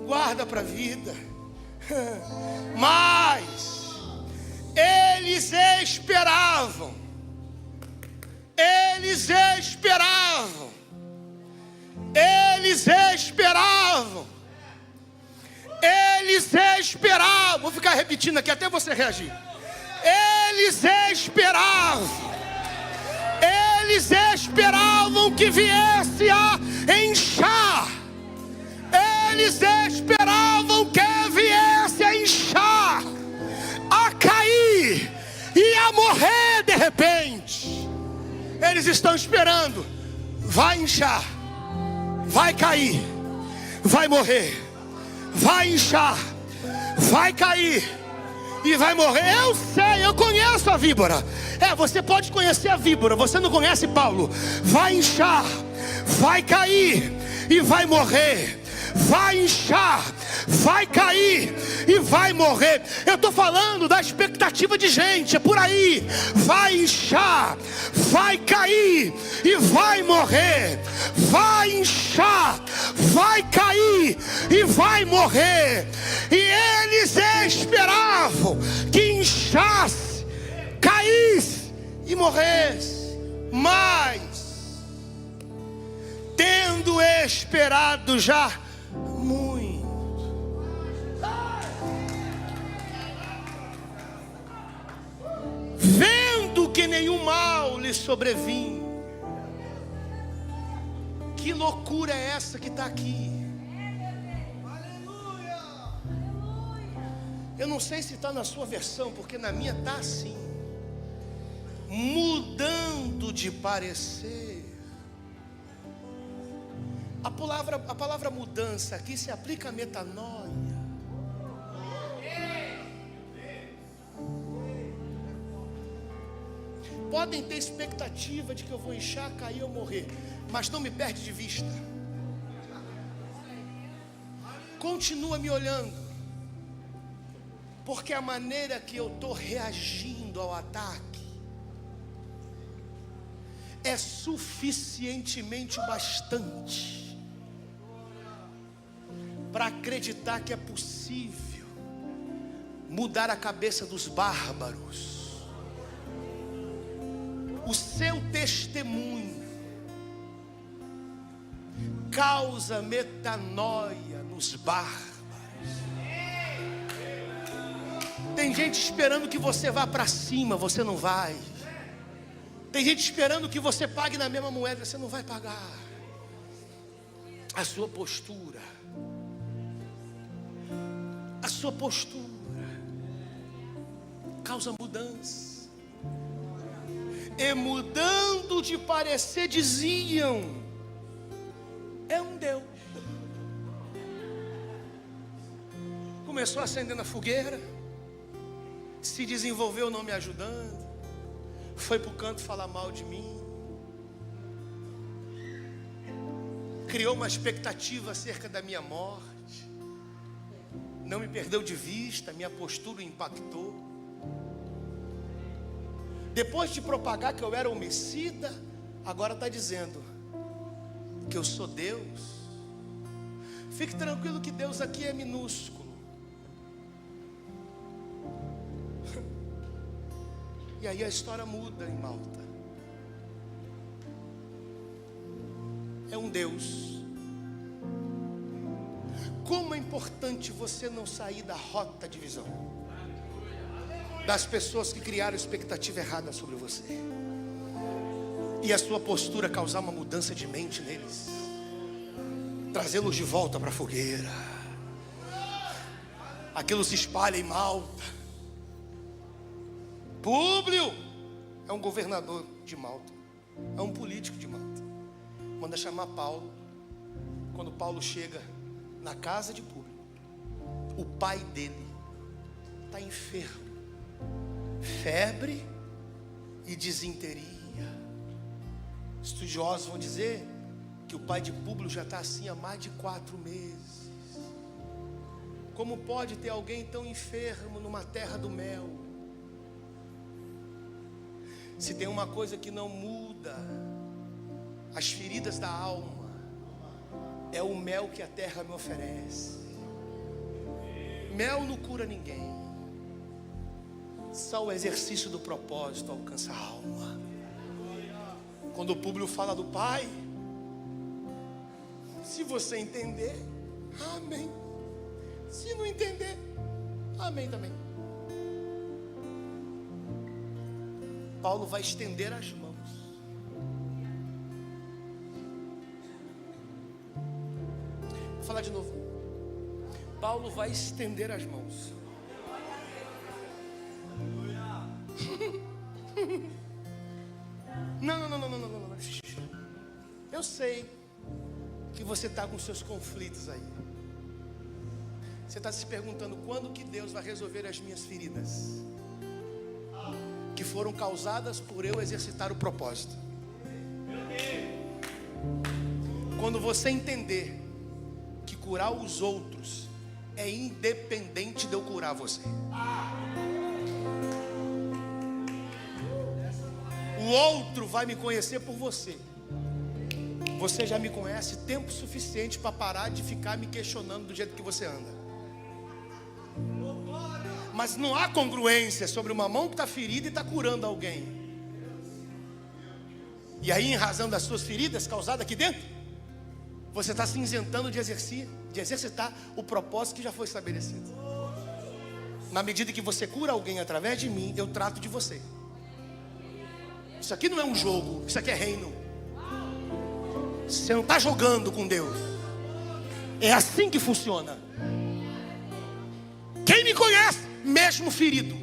Guarda para a vida. Mas eles esperavam. Eles esperavam. Eles esperavam. Eles esperavam. Vou ficar repetindo aqui até você reagir. Eles esperavam. Eles esperavam que viesse a inchar. Eles esperavam que viesse a inchar, a cair e a morrer de repente. Eles estão esperando. Vai inchar, vai cair, vai morrer. Vai inchar, vai cair e vai morrer. Eu sei, eu conheço a víbora. Você pode conhecer a víbora, você não conhece Paulo. Vai inchar, vai cair e vai morrer. Vai inchar, vai cair e vai morrer. Eu estou falando da expectativa de gente, é por aí. Vai inchar, vai cair e vai morrer. Vai inchar, vai cair e vai morrer. E eles esperavam que inchasse, caísse e morresse. Mas, tendo esperado já muito, vendo que nenhum mal lhe sobrevinha. Que loucura é essa que está aqui? Eu não sei se está na sua versão, porque na minha está assim: mudando de parecer. A palavra mudança aqui se aplica a metanoia. Podem ter expectativa de que eu vou inchar, cair ou morrer, mas não me perde de vista. Continua me olhando, porque a maneira que eu estou reagindo ao ataque é suficientemente bastante para acreditar que é possível mudar a cabeça dos bárbaros. O seu testemunho causa metanoia nos bárbaros. Tem gente esperando que você vá para cima, você não vai. Tem gente esperando que você pague na mesma moeda, você não vai pagar. A sua postura causa mudança. E mudando de parecer diziam: é um Deus. Começou acendendo a fogueira, se desenvolveu não me ajudando, foi para o canto falar mal de mim. criou uma expectativa acerca da minha morte, não me perdeu de vista, minha postura o impactou. Depois de propagar que eu era homicida, agora está dizendo que eu sou Deus. Fique tranquilo que Deus aqui é minúsculo. E aí a história muda em Malta. É um Deus. Como é importante você não sair da rota de visão das pessoas que criaram expectativa errada sobre você, e a sua postura causar uma mudança de mente neles, trazê-los de volta para a fogueira. Aquilo se espalha em Malta. Públio é um governador de Malta, é um político de Malta. Manda chamar Paulo. Quando Paulo chega na casa de Públio, o pai dele está enfermo, febre e disenteria. Estudiosos vão dizer que o pai de Públio já está assim há mais de 4 meses. Como pode ter alguém tão enfermo numa terra do mel? Se tem uma coisa que não muda as feridas da alma, é o mel que a terra me oferece. Mel não cura ninguém, só o exercício do propósito alcança a alma. Quando o Públio fala do pai, se você entender, amém. Se não entender, amém também. Paulo vai estender as mãos. Vou falar de novo. Paulo vai estender as mãos. Não. Eu sei que você está com seus conflitos aí. Você está se perguntando quando que Deus vai resolver as minhas feridas, que foram causadas por eu exercitar o propósito. Quando você entender que curar os outros é independente de eu curar você. O outro vai me conhecer por você. Você já me conhece tempo suficiente para parar de ficar me questionando do jeito que você anda. Mas não há congruência sobre uma mão que está ferida e está curando alguém. E aí, em razão das suas feridas causadas aqui dentro, você está se isentando de exercitar o propósito que já foi estabelecido. Na medida que você cura alguém através de mim, eu trato de você. Isso aqui não é um jogo, isso aqui é reino. Você não está jogando com Deus. É assim que funciona. Quem me conhece, mesmo ferido,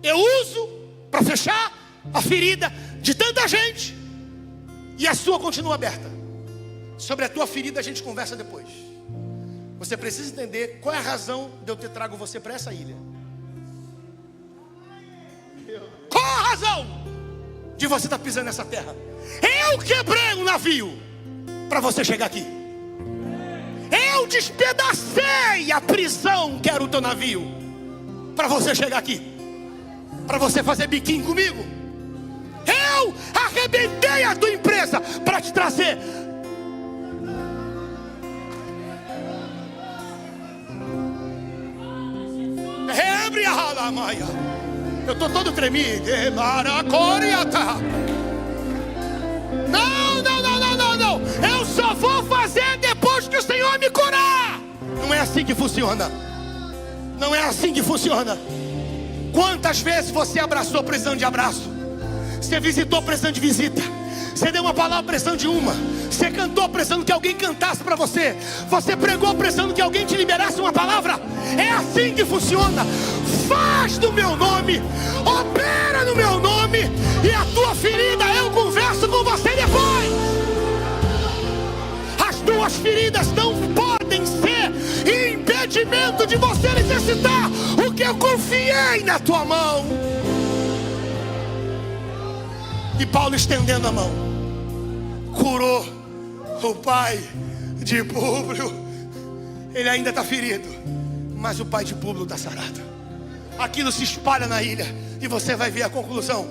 eu uso para fechar a ferida de tanta gente, e a sua continua aberta. Sobre a tua ferida a gente conversa depois. Você precisa entender qual é a razão de eu ter trago você para essa ilha. Qual a razão de você estar pisando nessa terra? Eu quebrei um navio para você chegar aqui. Eu despedacei a prisão que era o teu navio para você chegar aqui, para você fazer biquinho comigo. Eu arrebentei a tua empresa para te trazer. Eu estou todo tremido. Não. Eu só vou fazer depois que o Senhor me curar. Não é assim que funciona. Não é assim que funciona. Quantas vezes você abraçou precisando de abraço? Você visitou precisando de visita? Você deu uma palavra precisando de uma? Você cantou precisando que alguém cantasse para você? Você pregou precisando que alguém te liberasse uma palavra? É assim que funciona. Faz no meu nome, opera no meu nome, e a tua ferida eu converso com você depois. As tuas feridas não podem ser impedimento de você exercitar o que eu confiei na tua mão. E Paulo, estendendo a mão, curou O pai de Públio, ele ainda está ferido, mas o pai de Públio está sarado. Aquilo se espalha na ilha e você vai ver a conclusão.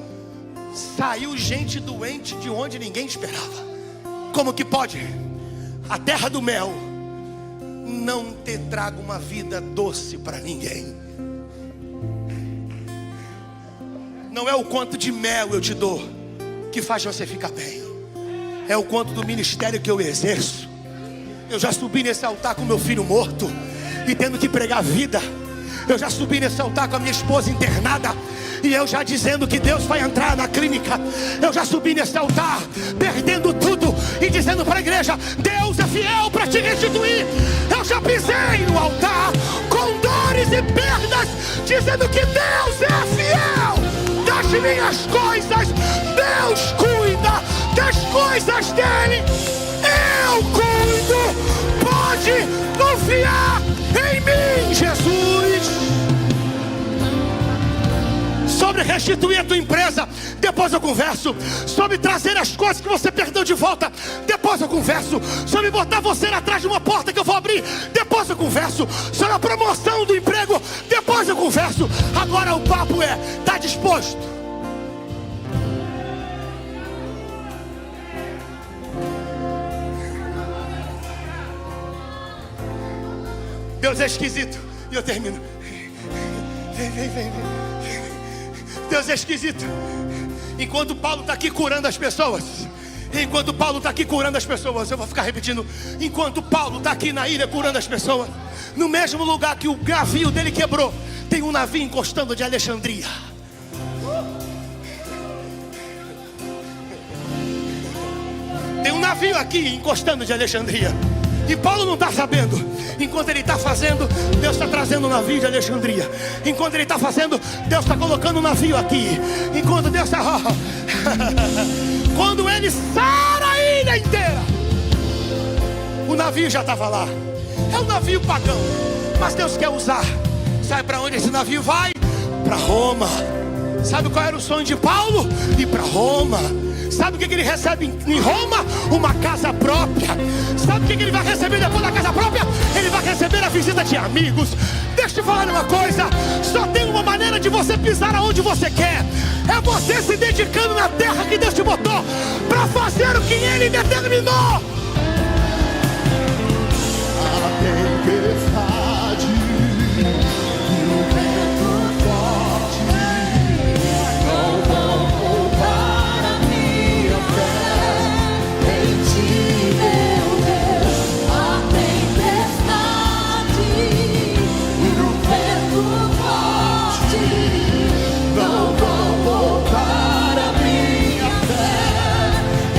Saiu gente doente de onde ninguém esperava. Como que pode a terra do mel não ter trago uma vida doce para ninguém? Não é o quanto de mel eu te dou que faz você ficar bem, é o quanto do ministério que eu exerço. Eu já subi nesse altar com meu filho morto e tendo que pregar vida. Eu já subi nesse altar com a minha esposa internada e eu já dizendo que Deus vai entrar na clínica. Eu já subi nesse altar perdendo tudo e dizendo para a igreja: Deus é fiel para te restituir. Eu já pisei no altar com dores e perdas, dizendo que Deus é fiel das minhas coisas. Deus cuida das coisas dele. Eu cuido. Pode confiar em mim, Jesus. Sobre restituir a tua empresa, depois eu converso. Sobre trazer as coisas que você perdeu de volta, depois eu converso. Sobre botar você atrás de uma porta que eu vou abrir, depois eu converso. Sobre a promoção do emprego, depois eu converso. Agora o papo é: está disposto? Deus é esquisito. E eu termino. Vem. Deus é esquisito. Enquanto Paulo está aqui curando as pessoas, eu vou ficar repetindo. Enquanto Paulo está aqui na ilha curando as pessoas, no mesmo lugar que o navio dele quebrou, tem um navio encostando de Alexandria. Tem um navio aqui encostando de Alexandria. E Paulo não está sabendo. Enquanto ele está fazendo, Deus está trazendo um navio de Alexandria. Enquanto ele está fazendo, Deus está colocando um navio aqui. Enquanto Deus está... Quando ele sara a ilha inteira, o navio já estava lá. É um navio pagão, mas Deus quer usar. Sabe para onde esse navio vai? Para Roma. Sabe qual era o sonho de Paulo? Ir para Roma. Sabe o que ele recebe em Roma? Uma casa própria. Sabe o que ele vai receber depois da casa própria? Ele vai receber a visita de amigos. Deixa eu te falar uma coisa: só tem uma maneira de você pisar aonde você quer. É você se dedicando na terra que Deus te botou para fazer o que Ele determinou. A tempestade e o vento forte não vão poupar a minha fé em ti, meu Deus. A tempestade e o vento forte não vão poupar a minha fé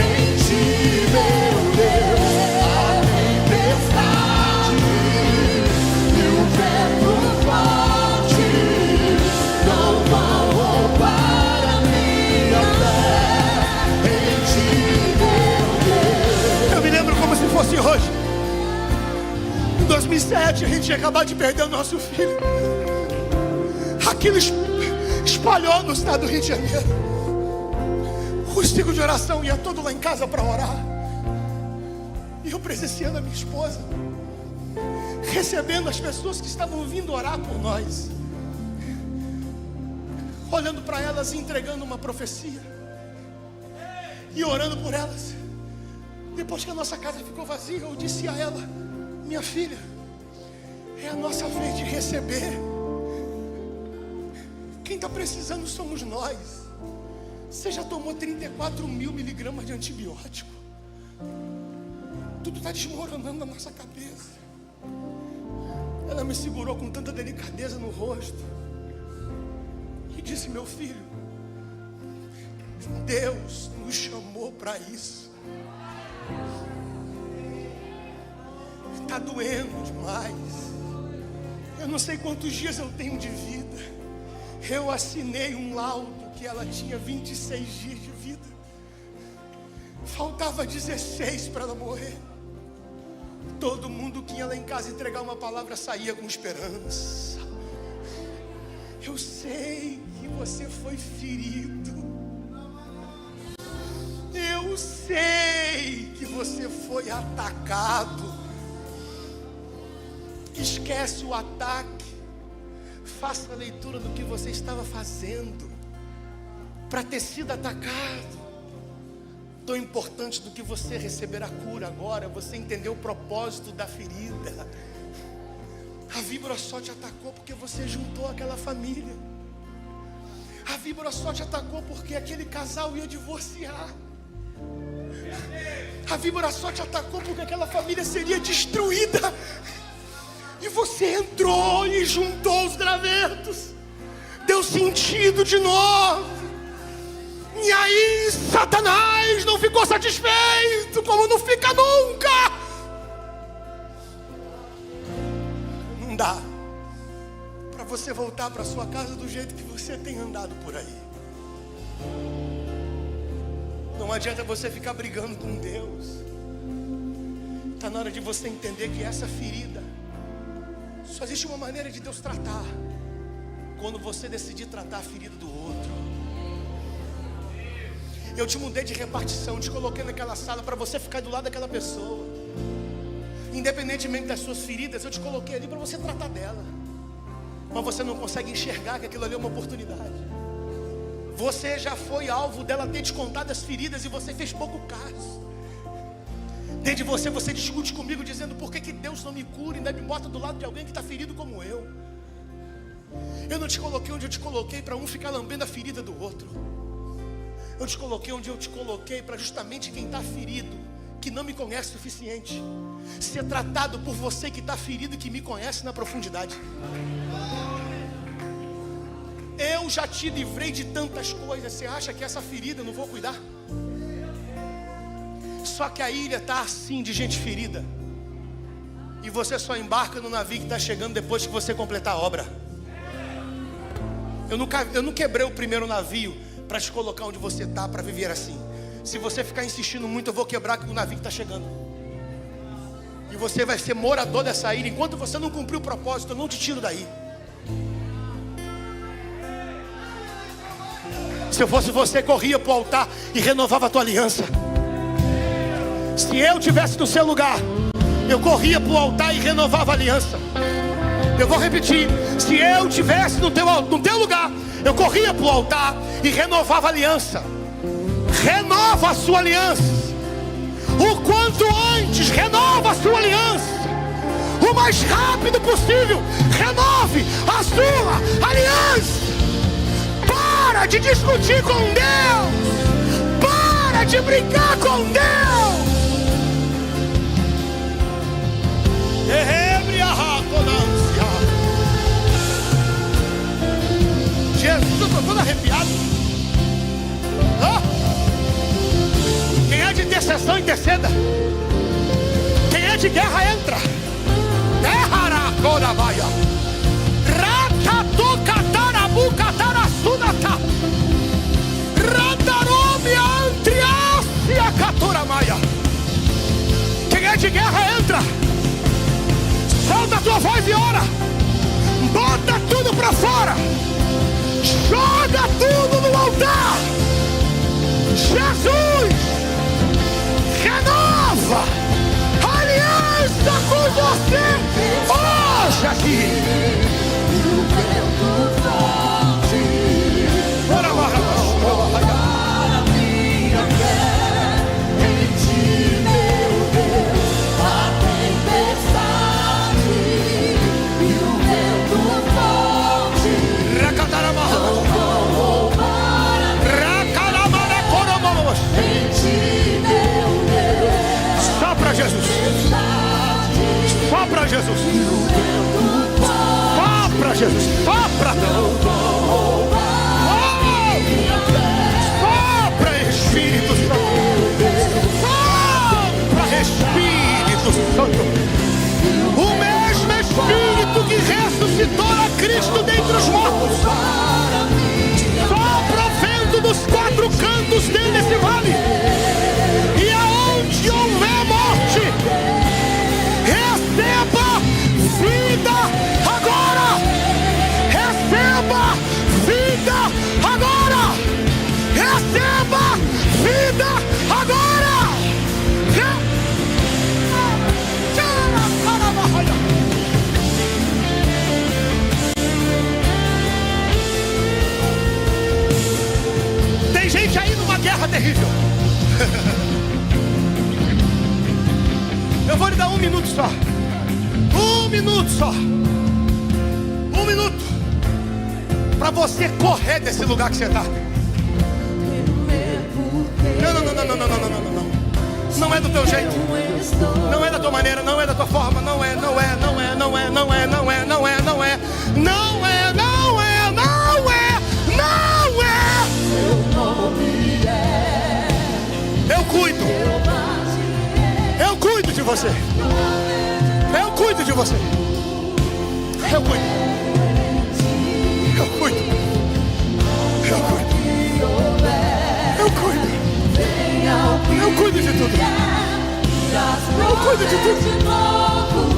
em ti, meu Deus. A tempestade e o vento forte não vão roubar a minha fé em ti, meu Deus. Eu me lembro como se fosse hoje. Em 2007 a gente tinha acabado de perder o nosso filho. Aquilo espalhou no estado do Rio de Janeiro. O ciclo de oração ia todo lá em casa para orar. E eu presenciando a minha esposa, recebendo as pessoas que estavam vindo orar por nós, olhando para elas e entregando uma profecia, e orando por elas. Depois que a nossa casa ficou vazia, eu disse a ela: minha filha, é a nossa vez de receber. Quem está precisando somos nós. Você já tomou 34 mil miligramas de antibiótico. Tudo está desmoronando na nossa cabeça. Ela me segurou com tanta delicadeza no rosto e disse: meu filho, Deus nos chamou para isso. Está doendo demais. Eu não sei quantos dias eu tenho de vida. Eu assinei um laudo que ela tinha 26 dias de vida. Faltava 16 para ela morrer. Todo mundo que ia lá em casa entregar uma palavra saía com esperança. Eu sei que você foi ferido. Eu Eu sei que você foi atacado. Esquece o ataque. Faça a leitura do que você estava fazendo para ter sido atacado. Tão importante do que você receber a cura agora, você entendeu o propósito da ferida. A víbora só te atacou porque você juntou aquela família. A víbora só te atacou porque aquele casal ia divorciar. A víbora só te atacou porque aquela família seria destruída. E você entrou e juntou os gravetos. Deu sentido de novo. E aí Satanás não ficou satisfeito, como não fica nunca. Não dá para você voltar para sua casa do jeito que você tem andado por aí. Não adianta você ficar brigando com Deus. Está na hora de você entender que essa ferida, só existe uma maneira de Deus tratar: quando você decidir tratar a ferida do outro. Eu te mudei de repartição, te coloquei naquela sala para você ficar do lado daquela pessoa. Independentemente das suas feridas, eu te coloquei ali para você tratar dela. Mas você não consegue enxergar que aquilo ali é uma oportunidade. Você já foi alvo dela ter te contado as feridas e você fez pouco caso. Desde você discute comigo dizendo: por que Deus não me cura e ainda me bota do lado de alguém que está ferido como eu? Eu não te coloquei onde eu te coloquei para um ficar lambendo a ferida do outro. Eu te coloquei onde eu te coloquei para justamente quem está ferido, que não me conhece o suficiente, ser tratado por você que está ferido e que me conhece na profundidade. Eu já te livrei de tantas coisas. Você acha que essa ferida eu não vou cuidar? Só que a ilha está assim de gente ferida, e você só embarca no navio que está chegando depois que você completar a obra. Eu não quebrei o primeiro navio para te colocar onde você está, para viver assim. Se você ficar insistindo muito, eu vou quebrar o navio que está chegando. E você vai ser morador dessa ilha. Enquanto você não cumprir o propósito, eu não te tiro daí. Se eu fosse você, corria para o altar e renovava a tua aliança. Se eu estivesse no seu lugar, eu corria para o altar e renovava a aliança. Eu vou repetir: se eu estivesse no teu lugar, eu corria para o altar e renovava a aliança. Renova a sua aliança. O quanto antes, renova a sua aliança. O mais rápido possível, renove a sua aliança. Para de discutir com Deus. Para de brincar com Deus. Jesus, eu estou todo arrepiado. Quem é de intercessão, interceda. Quem é de guerra, entra. Quem é de guerra, entra. Solta a tua voz e ora. Bota tudo para fora. Joga tudo no altar. Jesus renova a aliança com você hoje aqui. Jesus, só para Jesus, só para Jesus, só para Deus, só para Espírito Santo, só para Espírito Santo, o mesmo Espírito que ressuscitou a Cristo dentre os mortos, sopra o vento dos quatro cantos desse vale, e aonde houver morte, receba vida agora, receba minuto só. 1 minuto. Para você correr desse lugar que você está. Não. Não é do teu jeito. Não é da tua maneira. Não é da tua forma. Não é. Eu cuido de você. Eu cuido de você. Eu cuido. Eu cuido. Eu cuido. Eu cuido. Eu cuido de tudo. Eu cuido de tudo.